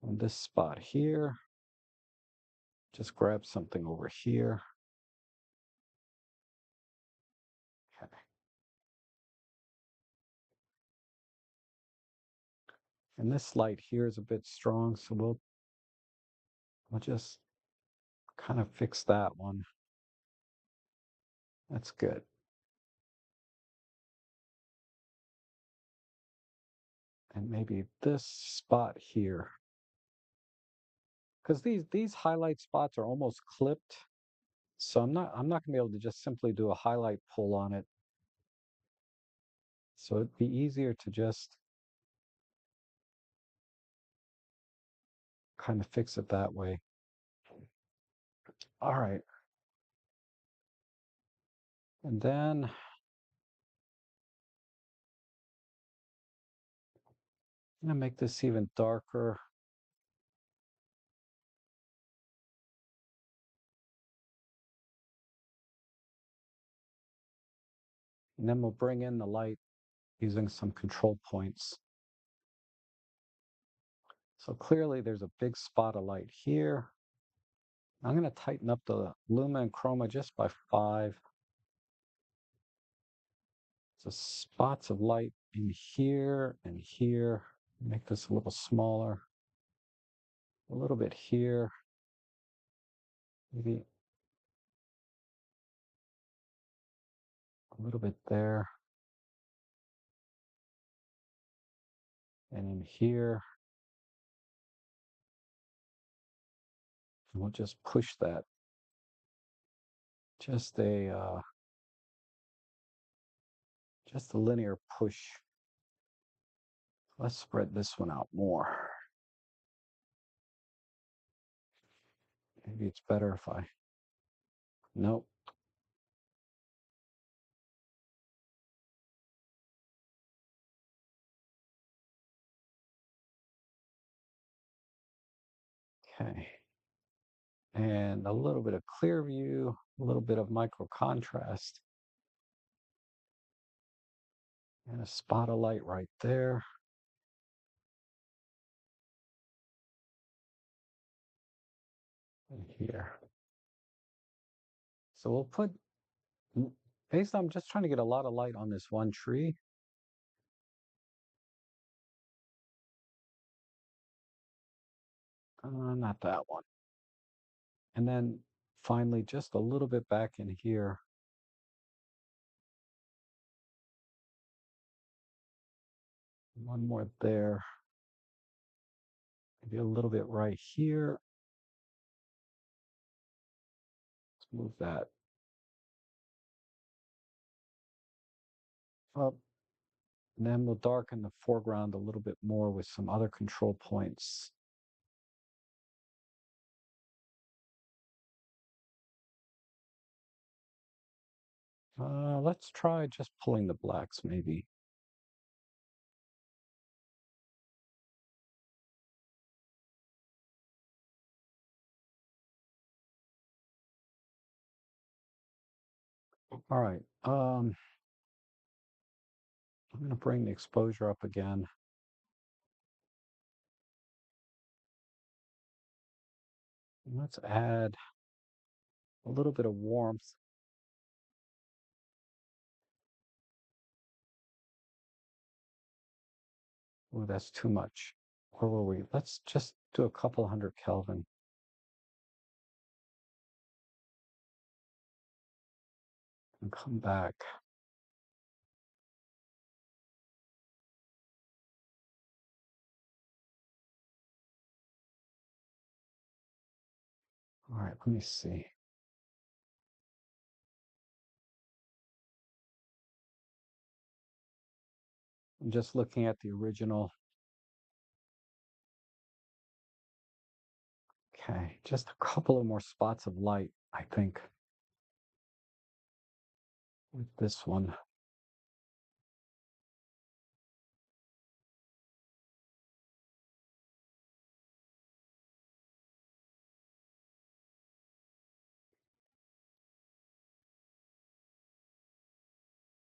S1: On this spot here, just grab something over here. Okay. And this light here is a bit strong, so we'll just kind of fix that one. That's good. And maybe this spot here. Because these highlight spots are almost clipped. So I'm not gonna be able to just simply do a highlight pull on it. So it'd be easier to just kind of fix it that way. All right. And then I'm gonna make this even darker. And then we'll bring in the light using some control points. So clearly there's a big spot of light here. I'm going to tighten up the luma and chroma just by 5. So spots of light in here and here. Make this a little smaller. A little bit here. Maybe a little bit there. And in here. And we'll just push that. Just a linear push. Let's spread this one out more. Maybe it's better if I, nope. Okay. And a little bit of clear view, a little bit of micro contrast. And a spot of light right there. And here. So we'll put, based on, I'm just trying to get a lot of light on this one tree. Not that one. And then finally, just a little bit back in here, one more there, maybe a little bit right here. Let's move that up. And then we'll darken the foreground a little bit more with some other control points. Let's try just pulling the blacks maybe. All right. I'm going to bring the exposure up again. Let's add a little bit of warmth. Oh, that's too much. Where were we? Let's just do a couple hundred Kelvin and come back. All right, let me see. I'm just looking at the original. Okay, just a couple of more spots of light, I think, with this one.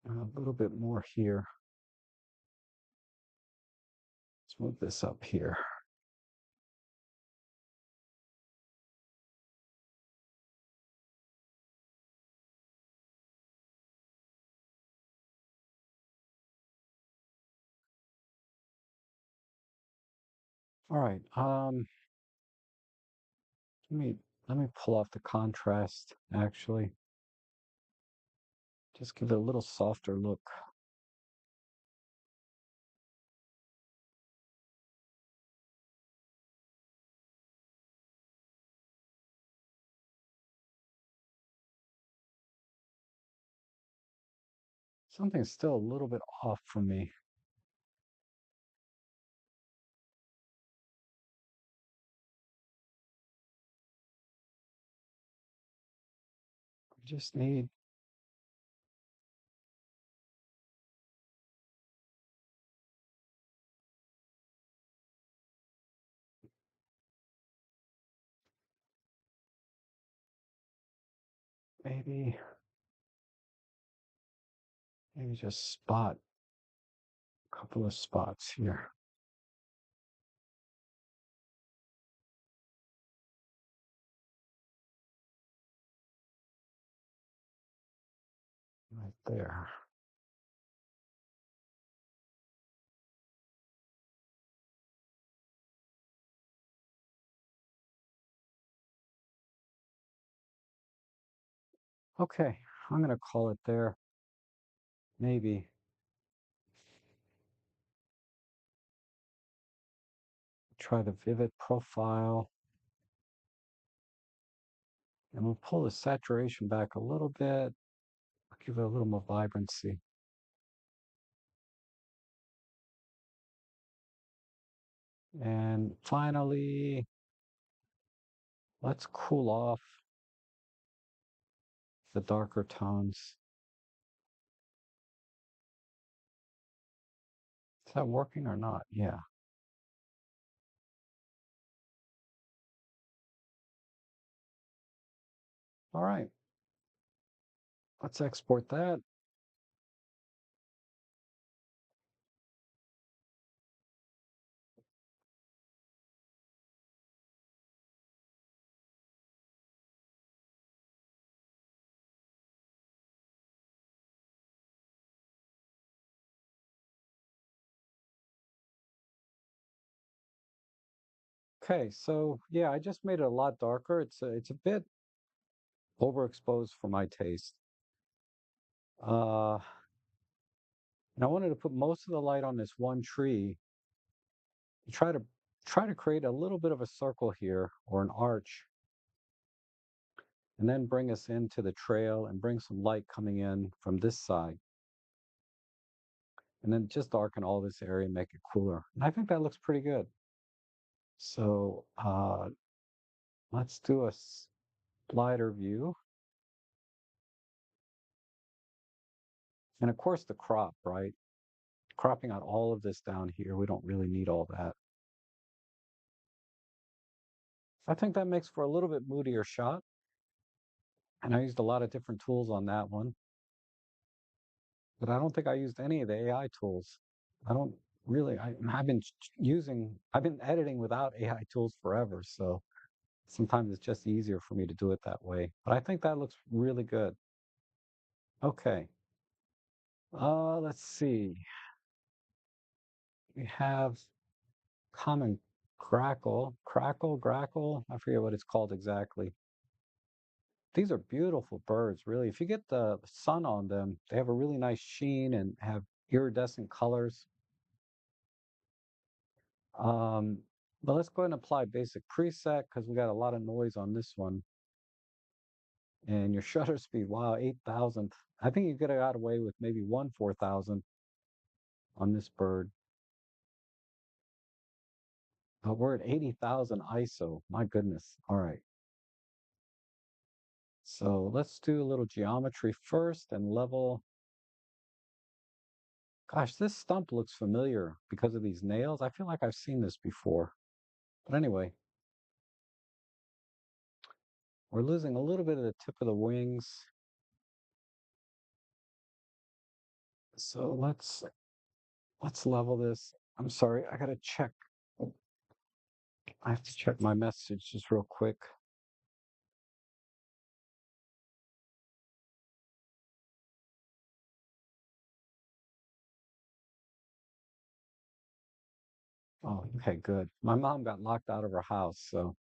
S1: And a little bit more here. Let's move this up here. All right. Let me pull off the contrast actually. Just give it a little softer look. Something's still a little bit off for me. I just need maybe just spot a couple of spots here. Right there. Okay, I'm gonna call it there. Maybe try the vivid profile. And we'll pull the saturation back a little bit, give it a little more vibrancy. And finally, let's cool off the darker tones. Is that working or not? Yeah. All right. Let's export that. Okay, so yeah, I just made it a lot darker. It's a bit overexposed for my taste. Uh, and I wanted to put most of the light on this one tree. Try to try to create a little bit of a circle here or an arch, and then bring us into the trail and bring some light coming in from this side, and then just darken all this area and make it cooler. And I think that looks pretty good. So let's do a slider view, and of course the crop, right? Cropping out all of this down here. We don't really need all that. I think that makes for a little bit moodier shot. And I used a lot of different tools on that one, but I don't think I used any of the AI tools. I don't really, I've been editing without AI tools forever. So sometimes it's just easier for me to do it that way. But I think that looks really good. Okay. Let's see. We have common grackle. I forget what it's called exactly. These are beautiful birds, really. If you get the sun on them, they have a really nice sheen and have iridescent colors. Um, but let's go ahead and apply basic preset because we got a lot of noise on this one. And your shutter speed, wow, 8,000. I think you could have got away with maybe 4,000 on this bird. But we're at 80,000 ISO. My goodness. All right. So let's do a little geometry first and level. Gosh, this stump looks familiar because of these nails. I feel like I've seen this before. But anyway, we're losing a little bit of the tip of the wings. So let's level this. I'm sorry, I gotta check. I have to check my message just real quick. Oh, okay, good. My mom got locked out of her house, so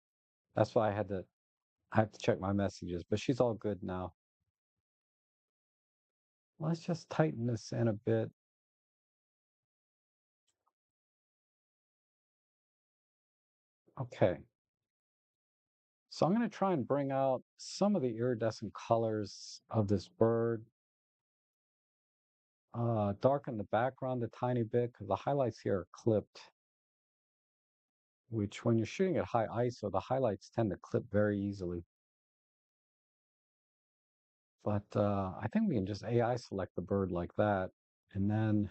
S1: that's why I have to check my messages, but she's all good now. Let's just tighten this in a bit. Okay. So I'm going to try and bring out some of the iridescent colors of this bird. Darken the background a tiny bit because the highlights here are clipped, which when you're shooting at high ISO, the highlights tend to clip very easily. But I think we can just AI select the bird like that. And then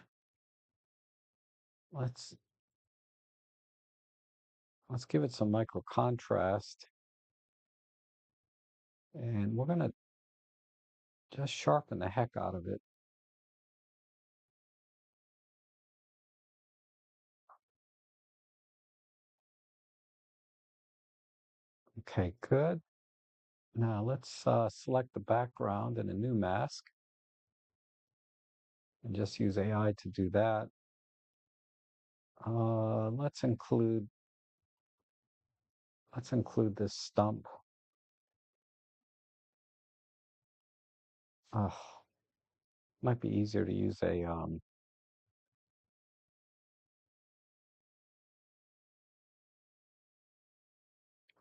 S1: let's let's give it some micro contrast. And we're gonna just sharpen the heck out of it. Okay, good. Now let's select the background in a new mask and just use AI to do that. Let's include this stump. Oh, might be easier to use a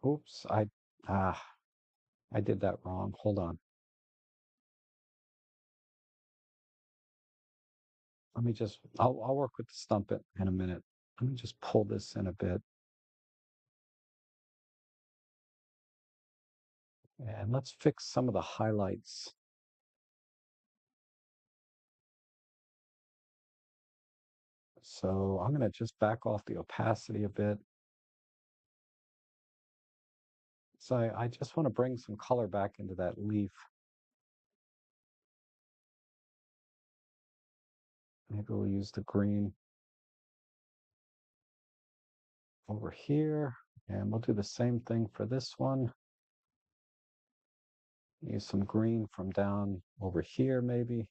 S1: oops, ah I did that wrong. Hold on. I'll work with the stump in a minute. Let me just pull this in a bit. And let's fix some of the highlights. So I'm going to just back off the opacity a bit. So I just want to bring some color back into that leaf. Maybe we'll use the green over here. And we'll do the same thing for this one. Use some green from down over here, maybe.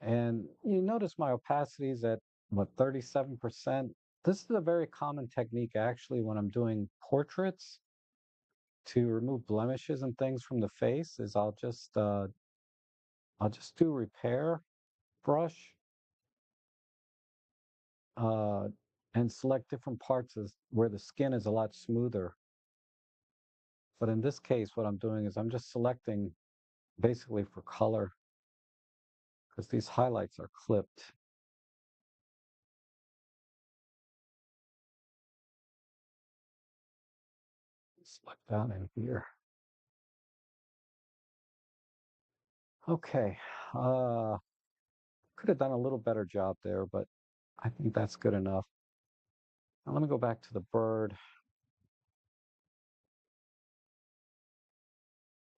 S1: And you notice my opacity is at, what, 37%? This is a very common technique actually when I'm doing portraits to remove blemishes and things from the face is I'll just do repair brush uh, and select different parts where the skin is a lot smoother. But in this case, what I'm doing is I'm just selecting basically for color because these highlights are clipped. Select that in here. Okay. Uh, could have done a little better job there, but I think that's good enough. Now let me go back to the bird.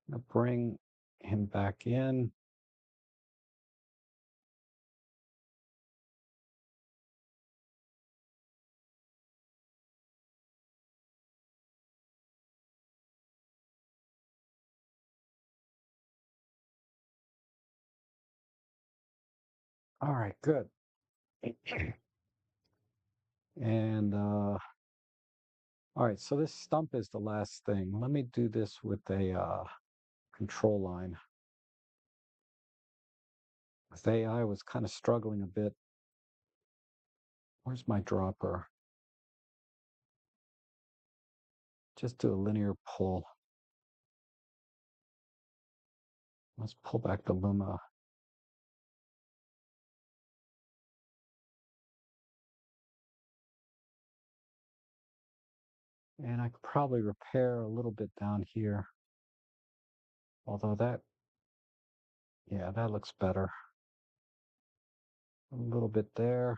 S1: I'm gonna bring him back in. All right, good. And all right, so this stump is the last thing. Let me do this with a control line. With AI was kind of struggling a bit. Where's my dropper? Just do a linear pull. Let's pull back the Luma. And I could probably repair a little bit down here. Although that, yeah, that looks better. A little bit there.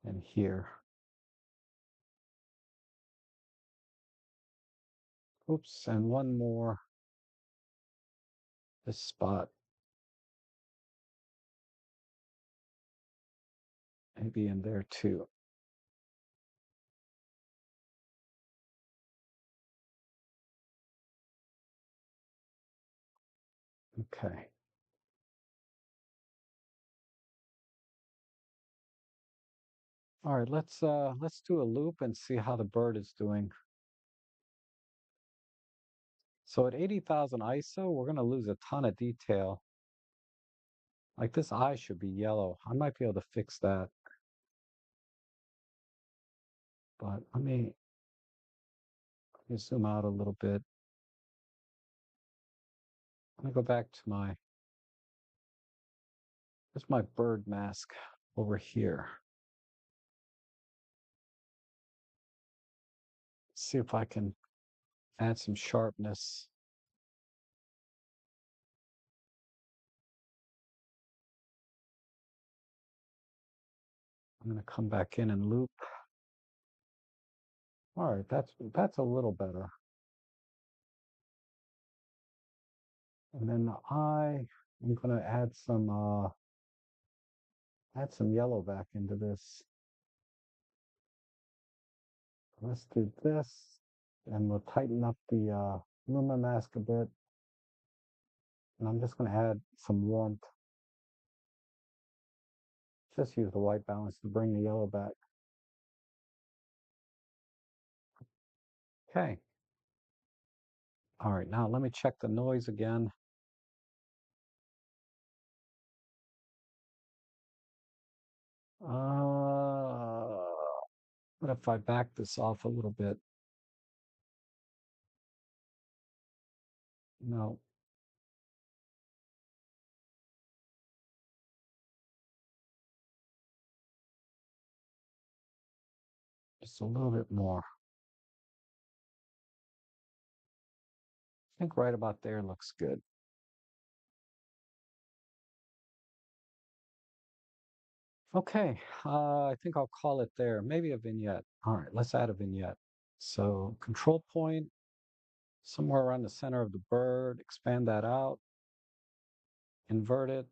S1: And here. Oops, and one more. This spot. Maybe in there too. Okay. All right, let's do a loop and see how the bird is doing. So at 80,000 ISO, we're going to lose a ton of detail. Like this eye should be yellow. I might be able to fix that. But let me zoom out a little bit. Let me go back to there's my bird mask over here. See if I can add some sharpness. I'm going to come back in and loop. All right, that's a little better. And then the eye, I'm going to add some yellow back into this. Let's do this, and we'll tighten up the Luma mask a bit. And I'm just going to add some warmth. Just use the white balance to bring the yellow back. Okay. All right, now let me check the noise again. What if I back this off a little bit? No. Just a little bit more. I think right about there looks good. Okay, I think I'll call it there. Maybe a vignette. All right, let's add a vignette. So control point, somewhere around the center of the bird, expand that out, invert it,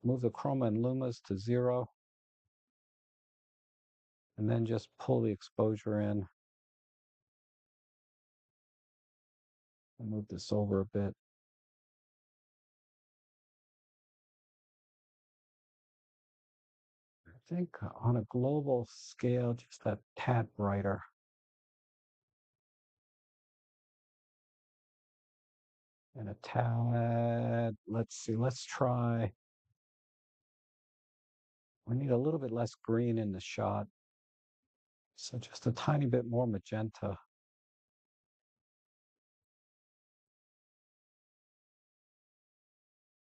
S1: move the chroma and lumas to 0, and then just pull the exposure in and move this over a bit. think on a global scale, just a tad brighter. And a tad, let's see, let's try. We need a little bit less green in the shot. So just a tiny bit more magenta.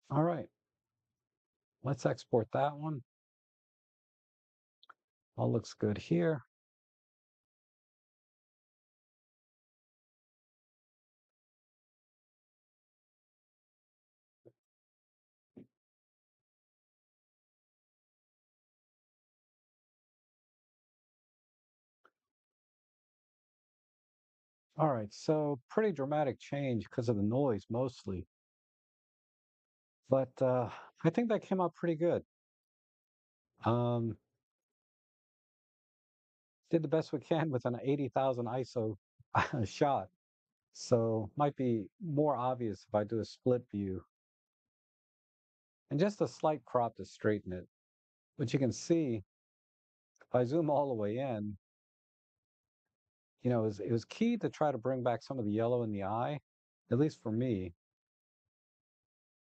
S1: All right, let's export that one. All looks good here. All right, so pretty dramatic change because of the noise mostly. But I think that came out pretty good. Um, did the best we can with an 80,000 ISO shot. So might be more obvious if I do a split view and just a slight crop to straighten it. But you can see if I zoom all the way in, it was key to try to bring back some of the yellow in the eye, at least for me.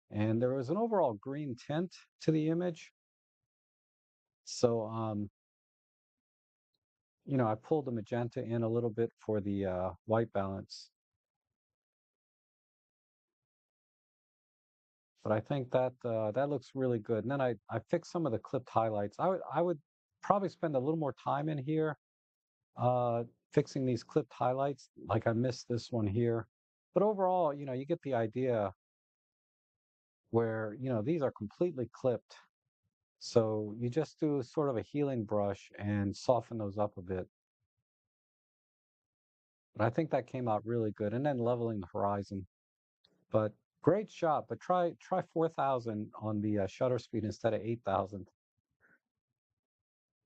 S1: And there was an overall green tint to the image. So, I pulled the magenta in a little bit for the white balance. But I think that that looks really good. And then I fixed some of the clipped highlights. I would probably spend a little more time in here uh, fixing these clipped highlights. Like I missed this one here. But overall, you get the idea where, these are completely clipped. So you just do sort of a healing brush and soften those up a bit. But I think that came out really good. And then leveling the horizon. But great shot. But try 4,000 on the shutter speed instead of 8,000.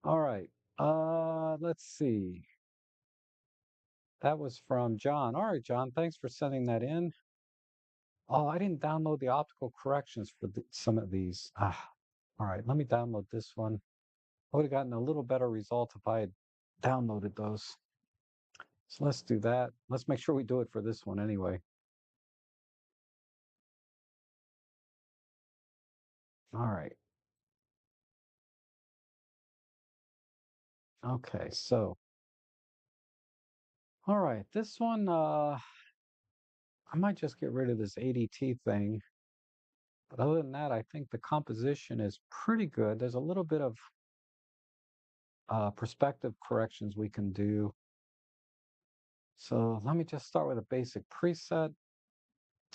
S1: All right. Let's see. That was from John. All right, John. Thanks for sending that in. Oh, I didn't download the optical corrections for some of these. All right. Let me download this one. I would have gotten a little better result if I had downloaded those. So let's do that. Let's make sure we do it for this one anyway. All right. Okay. So, all right. This one, I might just get rid of this ADT thing. But other than that, I think the composition is pretty good. There's a little bit of perspective corrections we can do. So let me just start with a basic preset.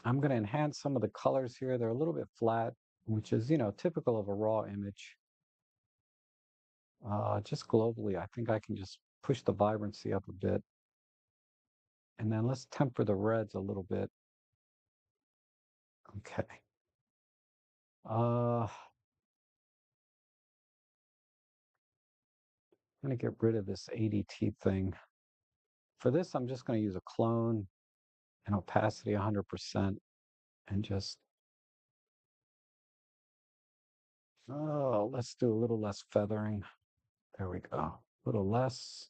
S1: I'm going to enhance some of the colors here. They're a little bit flat, which is, typical of a raw image. Just globally, I think I can just push the vibrancy up a bit. And then let's temper the reds a little bit. Okay. I'm going to get rid of this ADT thing. For this, I'm just going to use a clone and opacity 100% and just, let's do a little less feathering. There we go. A little less.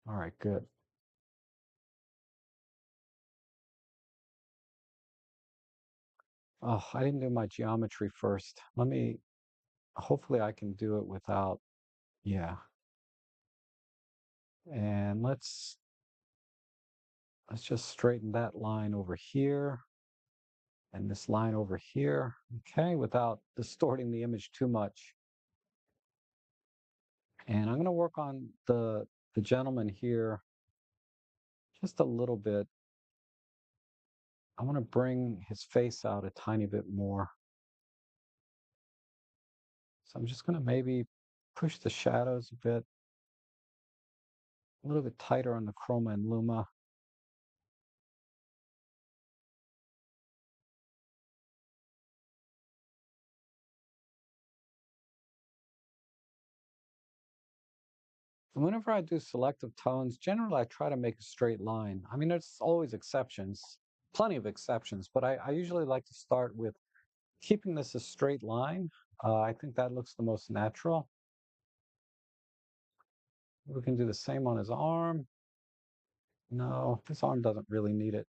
S1: All right, good. Oh, I didn't do my geometry first. Hopefully I can do it without, yeah. And let's just straighten that line over here and this line over here, okay, without distorting the image too much. And I'm going to work on the gentleman here just a little bit. I want to bring his face out a tiny bit more. So I'm just going to maybe push the shadows a bit, a little bit tighter on the chroma and luma. And whenever I do selective tones, generally I try to make a straight line. I mean, there's always exceptions, plenty of exceptions, but I usually like to start with keeping this a straight line. I think that looks the most natural. We can do the same on his arm. No, his arm doesn't really need it.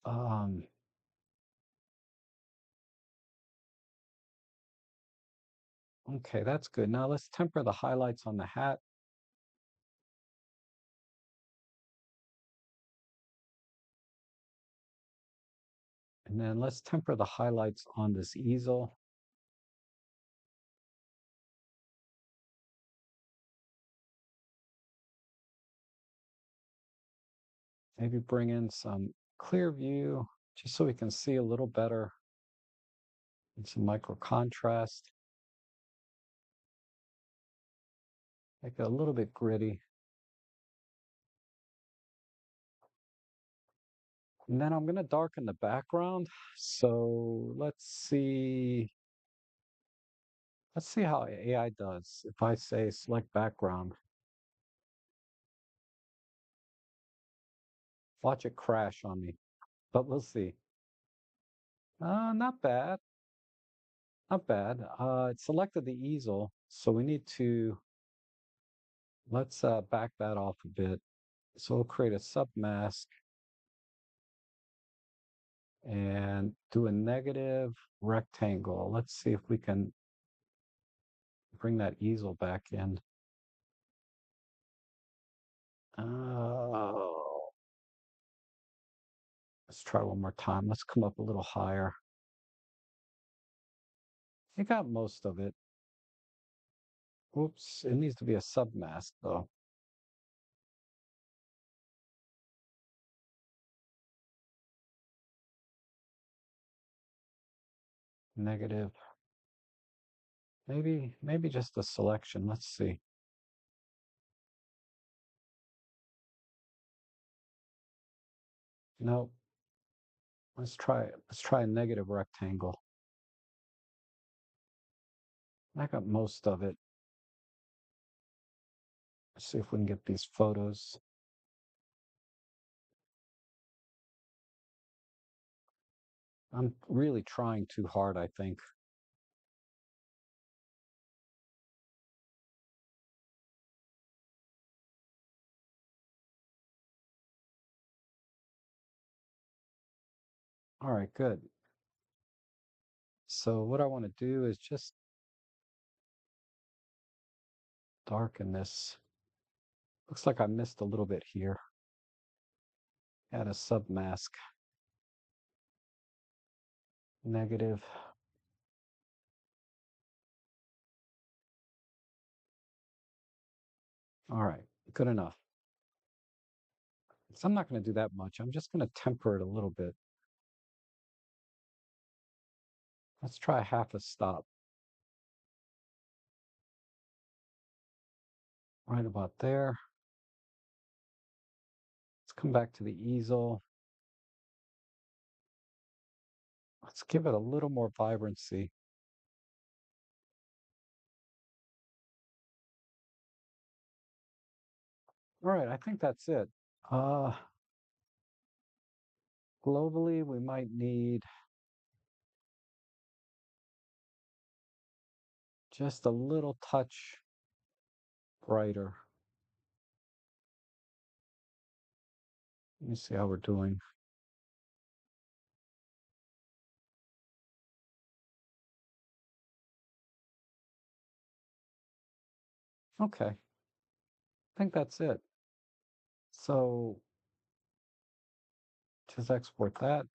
S1: Um, okay, that's good. Now let's temper the highlights on the hat. And then let's temper the highlights on this easel. Maybe bring in some clear view just so we can see a little better and some micro contrast. Make it a little bit gritty. And then I'm going to darken the background. So let's see how AI does. If I say select background, watch it crash on me, but we'll see. Not bad, not bad. It selected the easel, so we need to, let's back that off a bit. So we'll create a submask and do a negative rectangle. Let's see if we can bring that easel back in. Oh, let's try one more time. Let's come up a little higher. You got most of it. Oops, it needs to be a submask though. Negative. Maybe just a selection. Let's see. No, let's try a negative rectangle. I got most of it. Let's see if we can get these photos. I'm really trying too hard, I think. All right, good. So what I want to do is just darken this. Looks like I missed a little bit here. Add a submask. Negative. All right, good enough. So I'm not going to do that much. I'm just going to temper it a little bit. Let's try half a stop. Right about there. Let's come back to the easel. Let's give it a little more vibrancy. All right, I think that's it. Uh, Globally, we might need just a little touch brighter. Let me see how we're doing. Okay, I think that's it. So just export that.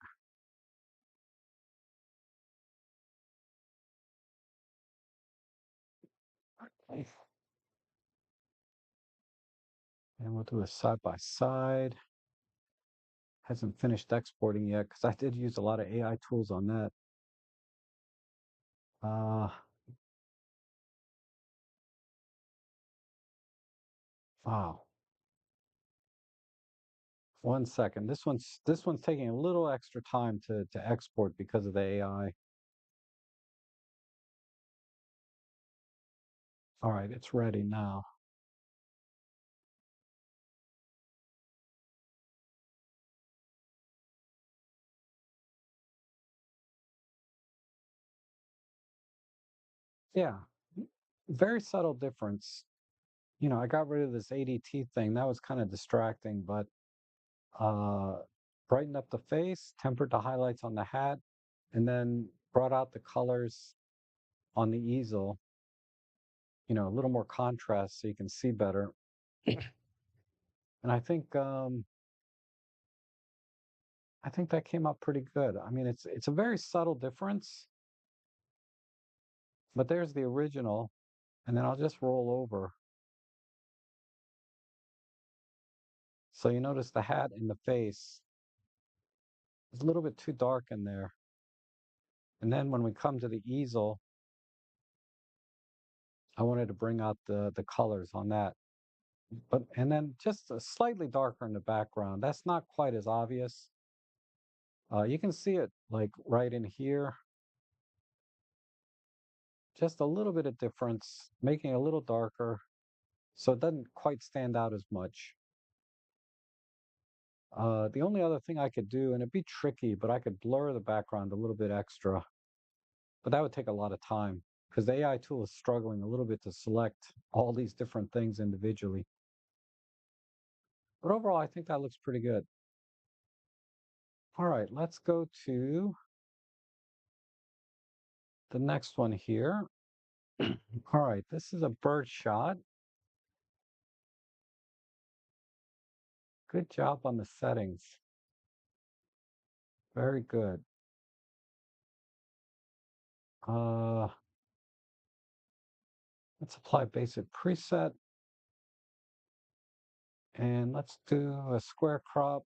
S1: Okay. And we'll do a side by side. Hasn't finished exporting yet because I did use a lot of AI tools on that. Uh, wow. 1 second. This one's taking a little extra time to export because of the AI. All right, it's ready now. Yeah, very subtle difference. I got rid of this ADT thing. That was kind of distracting, but uh, brightened up the face, tempered the highlights on the hat, and then brought out the colors on the easel, a little more contrast so you can see better. And I think that came out pretty good. I mean, it's a very subtle difference, but there's the original, and then I'll just roll over. So you notice the hat and the face is a little bit too dark in there. And then when we come to the easel, I wanted to bring out the colors on that. But and then just slightly darker in the background. That's not quite as obvious. You can see it like right in here. Just a little bit of difference, making it a little darker, so it doesn't quite stand out as much. The only other thing I could do, and it'd be tricky, but I could blur the background a little bit extra, but that would take a lot of time because the AI tool is struggling a little bit to select all these different things individually. But overall, I think that looks pretty good. All right, let's go to the next one here. All right, this is a bird shot. Good job on the settings. Very good. Uh, let's apply basic preset and let's do a square crop.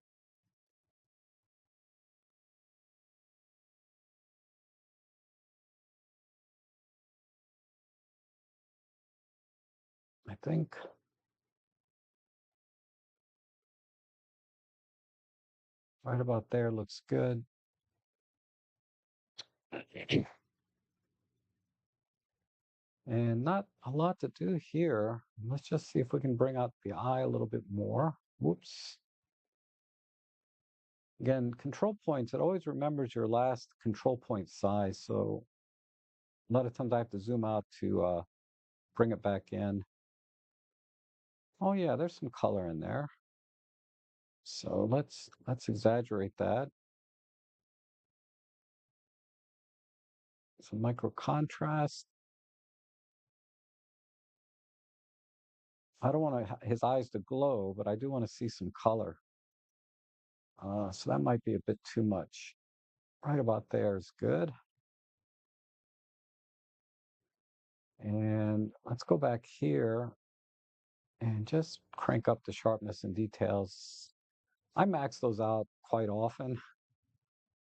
S1: I think right about there looks good. And not a lot to do here. Let's just see if we can bring out the eye a little bit more. Whoops. Again, control points, it always remembers your last control point size. So a lot of times I have to zoom out to bring it back in. Oh yeah, there's some color in there. So let's exaggerate that. Some micro contrast. I don't want his eyes to glow, but I do want to see some color. So that might be a bit too much. Right about there is good. And let's go back here and just crank up the sharpness and details. I max those out quite often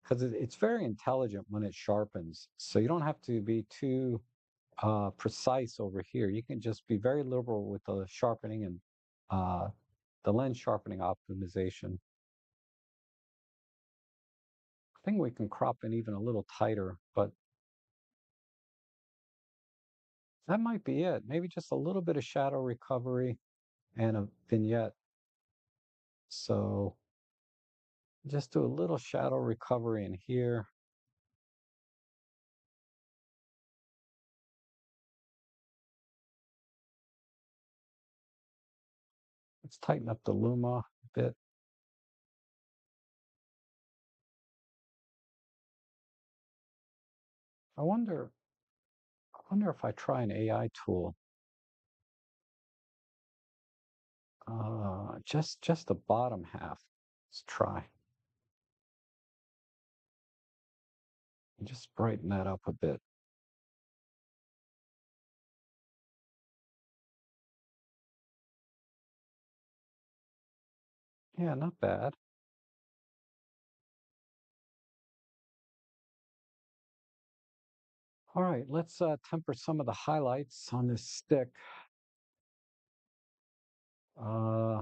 S1: because it's very intelligent when it sharpens. So you don't have to be too precise over here. You can just be very liberal with the sharpening and uh, the lens sharpening optimization. I think we can crop in even a little tighter, but that might be it. Maybe just a little bit of shadow recovery and a vignette. So just do a little shadow recovery in here. Let's tighten up the luma a bit. I wonder, I wonder if I try an AI tool. Just the bottom half. Let's try. And just brighten that up a bit. Yeah, not bad. All right, let's temper some of the highlights on this stick. Uh,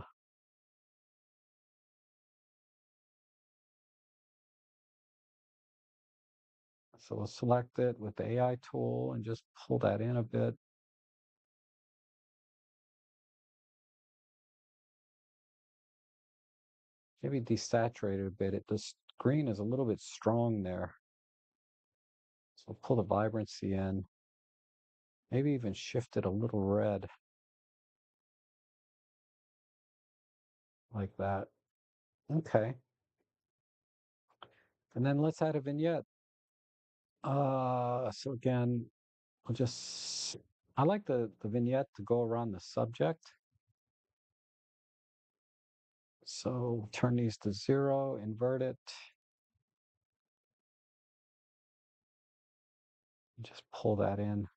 S1: so we'll select it with the AI tool and just pull that in a bit. Maybe desaturate it a bit. The green is a little bit strong there. So we'll pull the vibrancy in. Maybe even shift it a little red like that. Okay. And then let's add a vignette. So again, I'll just, I like the vignette to go around the subject. So turn these to 0, invert it, just pull that in.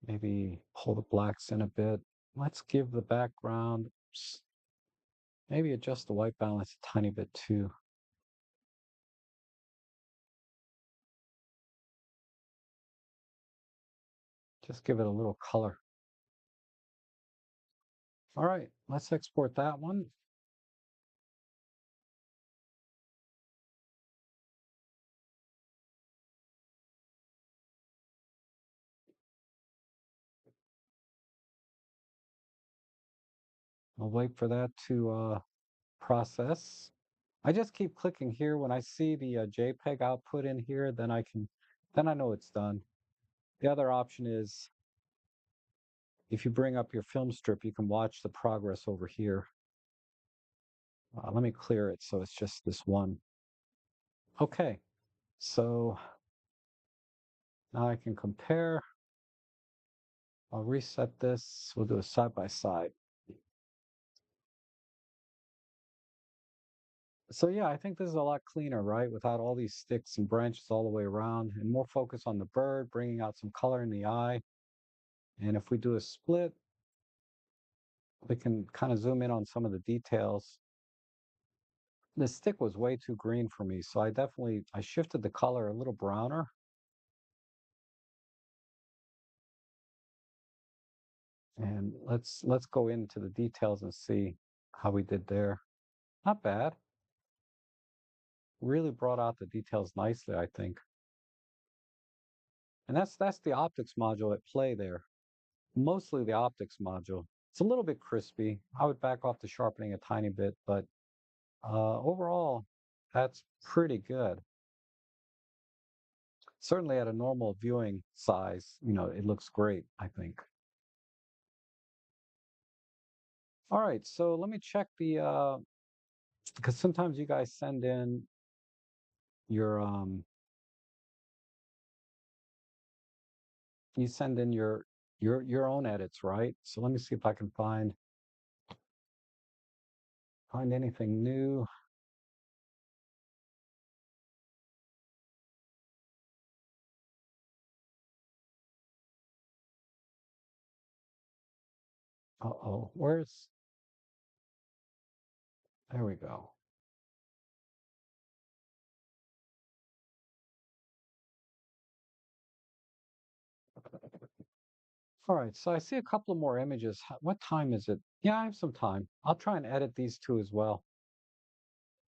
S1: Maybe pull the blacks in a bit. Let's give the background, maybe adjust the white balance a tiny bit too. Just give it a little color. All right, let's export that one. I'll wait for that to process. I just keep clicking here. When I see the JPEG output in here, then I know it's done. The other option is if you bring up your film strip, you can watch the progress over here. Let me clear it so it's just this one. Okay, so now I can compare. I'll reset this. We'll do a side by side. So yeah, I think this is a lot cleaner, right? Without all these sticks and branches all the way around, and more focus on the bird, bringing out some color in the eye. And if we do a split, we can kind of zoom in on some of the details. The stick was way too green for me, so I shifted the color a little browner. And let's go into the details and see how we did there. Not bad. Really brought out the details nicely, I think. And that's the optics module at play there. Mostly the optics module. It's a little bit crispy. I would back off the sharpening a tiny bit, but overall, that's pretty good. Certainly at a normal viewing size, it looks great, I think. All right, so let me check because sometimes you guys send in your you send in your own edits, right? So let me see if I can find anything new. Uh-oh, there we go. All right, so I see a couple of more images. What time is it? Yeah, I have some time. I'll try and edit these two as well.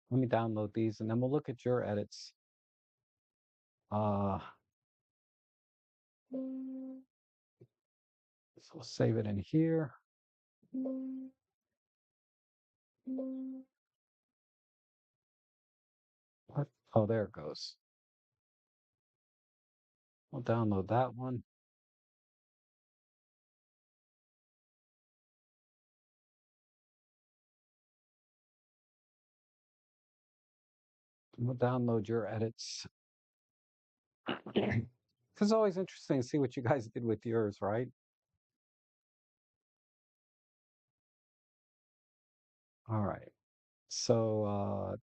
S1: Let me download these and then we'll look at your edits. Uh, so we'll save it in here. What? Oh, there it goes. We'll download that one. We'll download your edits. It's always interesting to see what you guys did with yours, right? All right. So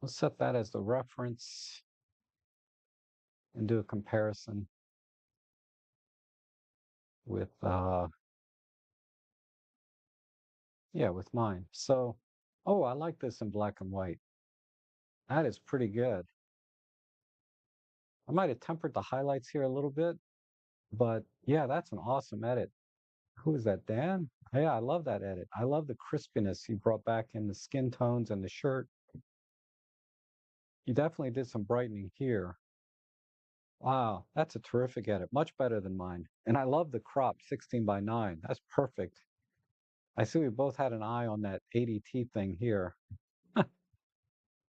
S1: we'll set that as the reference and do a comparison with yeah, with mine. So, oh, I like this in black and white. That is pretty good. I might have tempered the highlights here a little bit, but yeah, that's an awesome edit. Who is that, Dan? Yeah, I love that edit. I love the crispiness you brought back in the skin tones and the shirt. You definitely did some brightening here. Wow, that's a terrific edit. Much better than mine. And I love the crop 16 by 9. That's perfect. I see we both had an eye on that ADT thing here.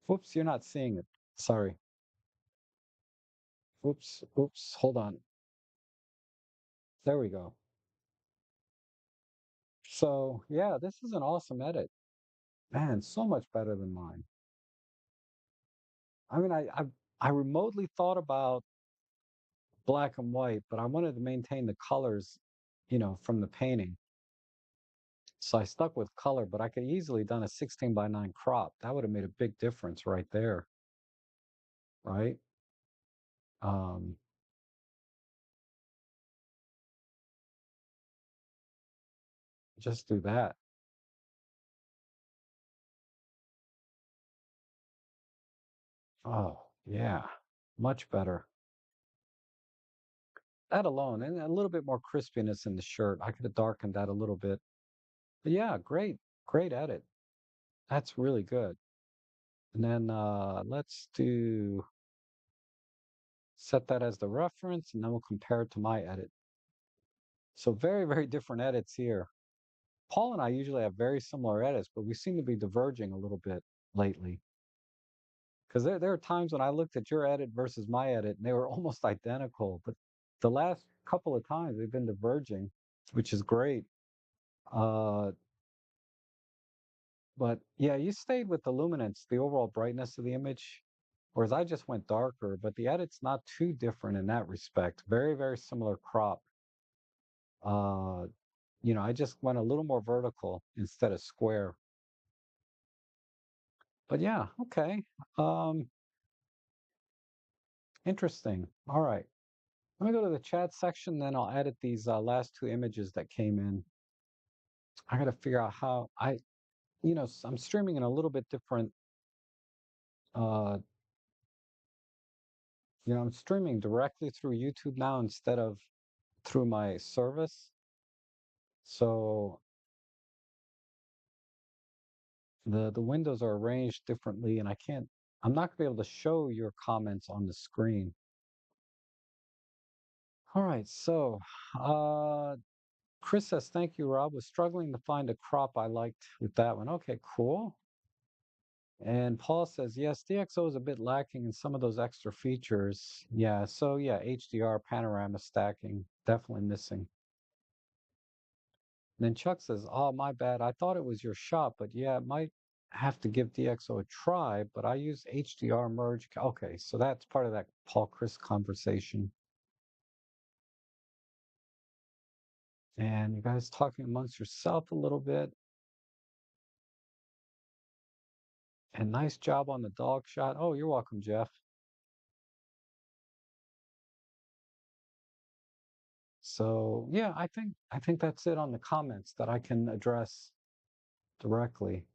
S1: Whoops, you're not seeing it. Sorry. Oops, oops, hold on. There we go. So, yeah, this is an awesome edit. Man, so much better than mine. I mean, I remotely thought about black and white, but I wanted to maintain the colors, from the painting. So I stuck with color, but I could easily done a 16:9 crop. That would have made a big difference right there, right? Um, just do that. Oh, yeah, much better. That alone, and a little bit more crispiness in the shirt. I could have darkened that a little bit. But yeah, great, great edit. That's really good. And then let's do set that as the reference, and then we'll compare it to my edit. So very, very different edits here. Paul and I usually have very similar edits, but we seem to be diverging a little bit lately. Because there are times when I looked at your edit versus my edit, and they were almost identical. But the last couple of times they've been diverging, which is great. Uh, but yeah, you stayed with the luminance, the overall brightness of the image, whereas I just went darker. But the edit's not too different in that respect. Very, very similar crop. Uh, I just went a little more vertical instead of square. But yeah, okay. Um, Interesting. All right. Let me go to the chat section, then I'll edit these last two images that came in. I got to figure out how I'm streaming in a little bit different. Uh, I'm streaming directly through YouTube now instead of through my service. So the windows are arranged differently, and I'm not gonna be able to show your comments on the screen. All right, so uh, Chris says, thank you, Rob. Was struggling to find a crop I liked with that one. Okay, cool. And Paul says, yes, DxO is a bit lacking in some of those extra features. Yeah, so yeah, HDR, panorama stacking, definitely missing. And then Chuck says, oh, my bad. I thought it was your shop, but yeah, it might have to give DxO a try, but I use HDR merge. Okay, so that's part of that Paul Chris conversation. And you guys talking amongst yourself a little bit. And nice job on the dog shot. Oh, you're welcome, Jeff. So yeah, I think that's it on the comments that I can address directly.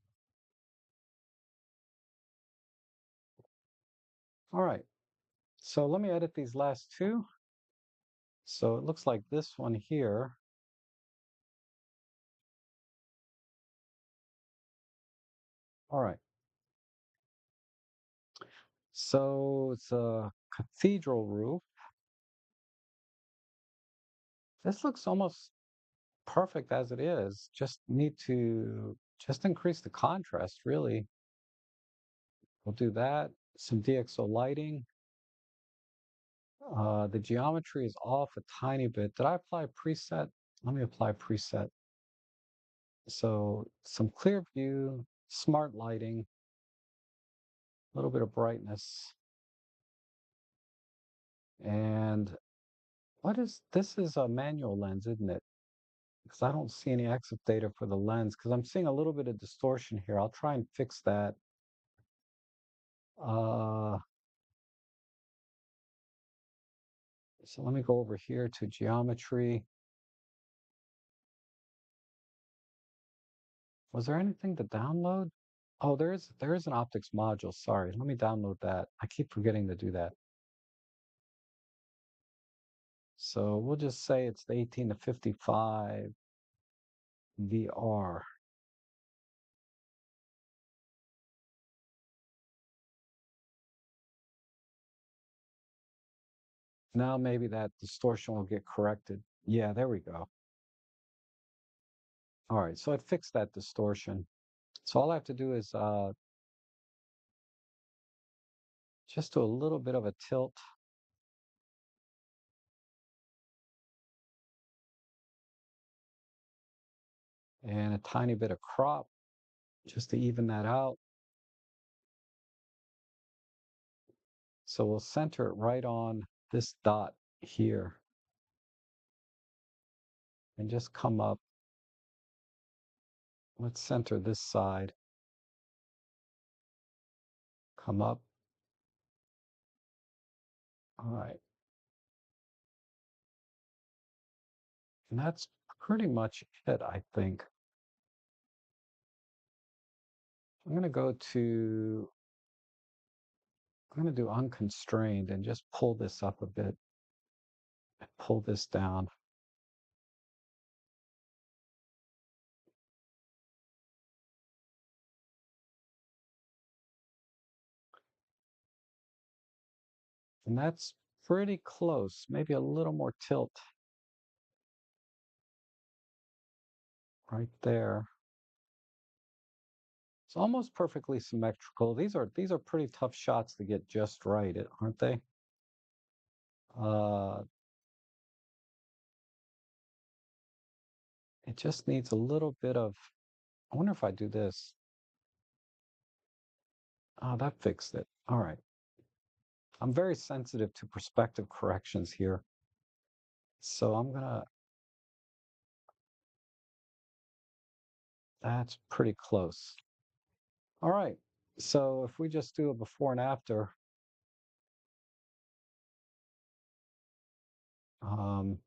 S1: All right. So let me edit these last two. So it looks like this one here. All right. So it's a cathedral roof. This looks almost perfect as it is. Just need to just increase the contrast, really. We'll do that. Some DxO lighting. The geometry is off a tiny bit. Did I apply a preset? Let me apply a preset. So some clear view, smart lighting, a little bit of brightness. And this is a manual lens, isn't it? Because I don't see any exit data for the lens because I'm seeing a little bit of distortion here. I'll try and fix that. Uh, so let me go over here to geometry. Was there anything to download? Oh, there is an optics module. Sorry, let me download that. I keep forgetting to do that. So we'll just say it's the 18 to 55 VR. Now maybe that distortion will get corrected. Yeah, there we go. All right, so I fixed that distortion. So all I have to do is just do a little bit of a tilt and a tiny bit of crop just to even that out. So we'll center it right on this dot here and just come up. Let's center this side. Come up. All right. And that's pretty much it, I think. I'm going to go to, I'm going to do unconstrained and just pull this up a bit and pull this down. And that's pretty close, maybe a little more tilt right there. It's almost perfectly symmetrical. These are pretty tough shots to get just right, aren't they? Uh, it just needs a little bit of, I wonder if I do this. Oh, that fixed it. All right. I'm very sensitive to perspective corrections here. So that's pretty close. All right. So if we just do a before and after, um,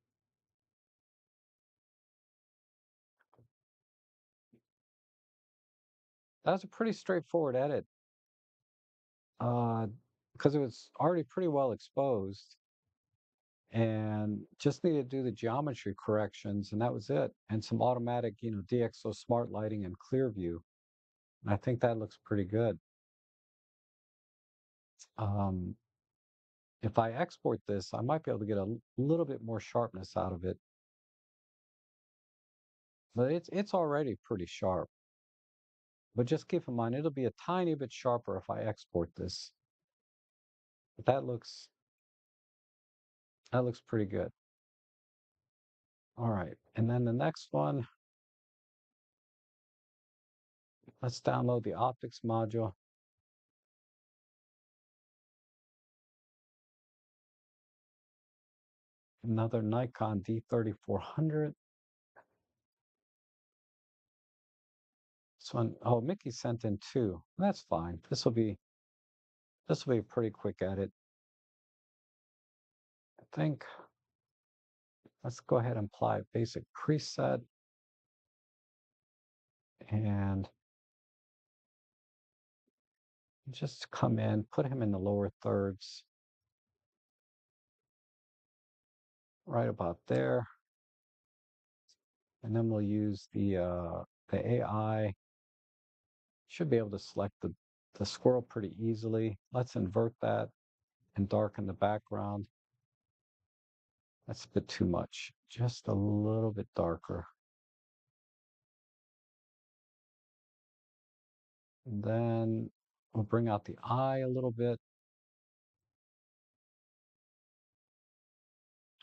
S1: that's a pretty straightforward edit uh, because it was already pretty well exposed and just needed to do the geometry corrections, and that was it. And some automatic, DxO smart lighting and clear view. And I think that looks pretty good. Um, if I export this, I might be able to get a little bit more sharpness out of it, but it's already pretty sharp. But just keep in mind, it'll be a tiny bit sharper if I export this. But that looks pretty good. All right, and then the next one, let's download the optics module. Another Nikon D3400. This one, oh, Mickey sent in two. That's fine. This will be a pretty quick edit. I think let's go ahead and apply a basic preset and just come in, put him in the lower thirds, right about there. And then we'll use the AI. Should be able to select the squirrel pretty easily. Let's invert that and darken the background. That's a bit too much. Just a little bit darker. And then we'll bring out the eye a little bit.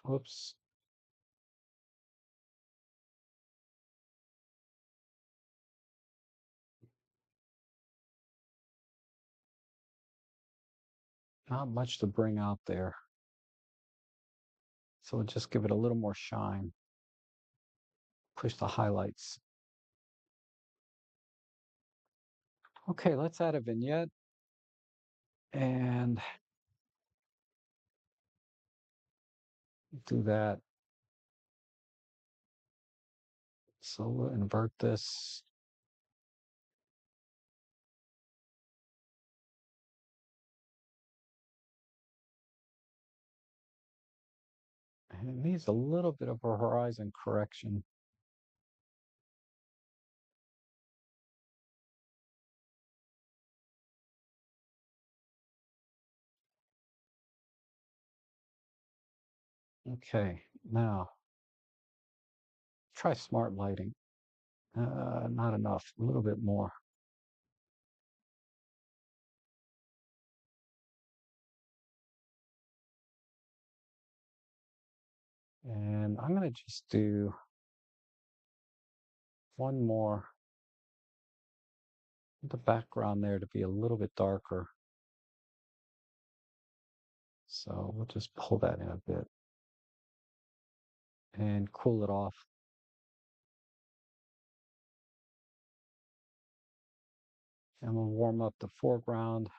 S1: Whoops. Not much to bring out there. So we'll just give it a little more shine. Push the highlights. Okay, let's add a vignette and do that. So we'll invert this. And it needs a little bit of a horizon correction. Okay, now try smart lighting. Not enough, a little bit more. And I'm going to just do one more, the background there to be a little bit darker. So we'll just pull that in a bit and cool it off. And we'll warm up the foreground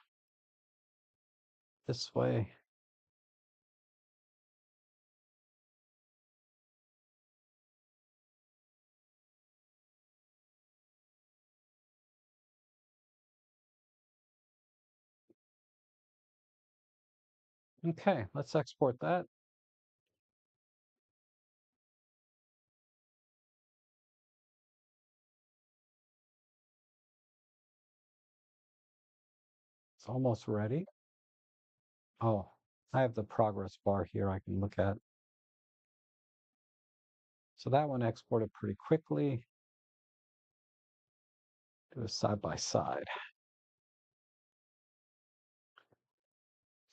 S1: this way. Okay, let's export that. It's almost ready. Oh, I have the progress bar here I can look at. So that one exported pretty quickly. Do a side by side.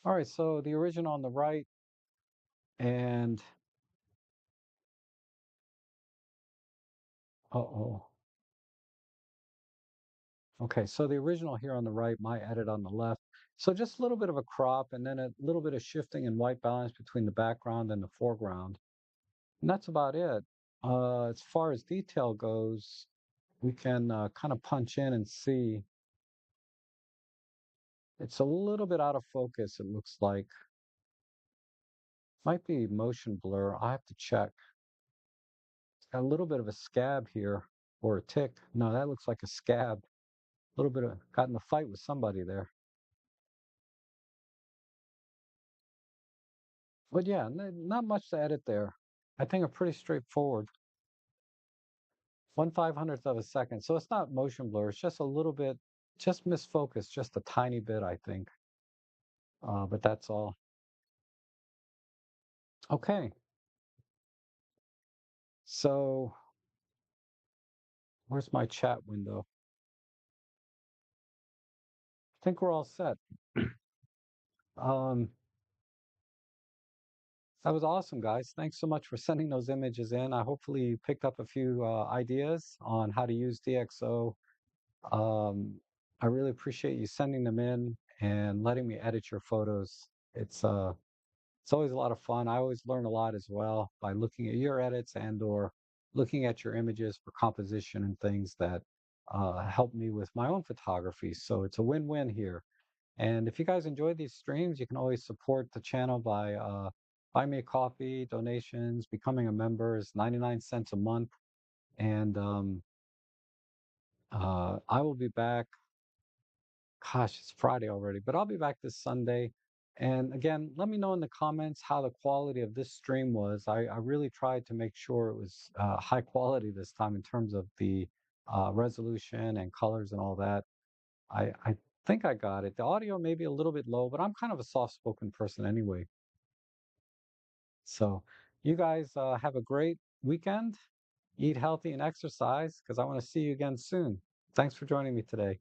S1: All right, so the original on the right and uh-oh. Okay, so the original here on the right, my edit on the left. So just a little bit of a crop and then a little bit of shifting and white balance between the background and the foreground. And that's about it. As far as detail goes, we can kind of punch in and see it's a little bit out of focus, it looks like. Might be motion blur. I have to check. It's got a little bit of a scab here or a tick. No, that looks like a scab. A little bit of got in a fight with somebody there. But yeah, not much to edit there. I think are pretty straightforward. 1/500th of a second. So it's not motion blur. It's just a little bit, just misfocused, just a tiny bit, I think. But that's all. Okay. So where's my chat window? I think we're all set. Um, that was awesome, guys. Thanks so much for sending those images in. I hopefully you picked up a few ideas on how to use DxO. Um, I really appreciate you sending them in and letting me edit your photos. It's always a lot of fun. I always learn a lot as well by looking at your edits and or looking at your images for composition and things that help me with my own photography. So it's a win-win here. And if you guys enjoy these streams, you can always support the channel by buy me a coffee, donations, becoming a member is 99 cents a month. And I will be back. Gosh, it's Friday already, but I'll be back this Sunday. And again, let me know in the comments how the quality of this stream was. I really tried to make sure it was high quality this time in terms of the resolution and colors and all that. I think I got it. The audio may be a little bit low, but I'm kind of a soft-spoken person anyway. So you guys have a great weekend. Eat healthy and exercise because I want to see you again soon. Thanks for joining me today.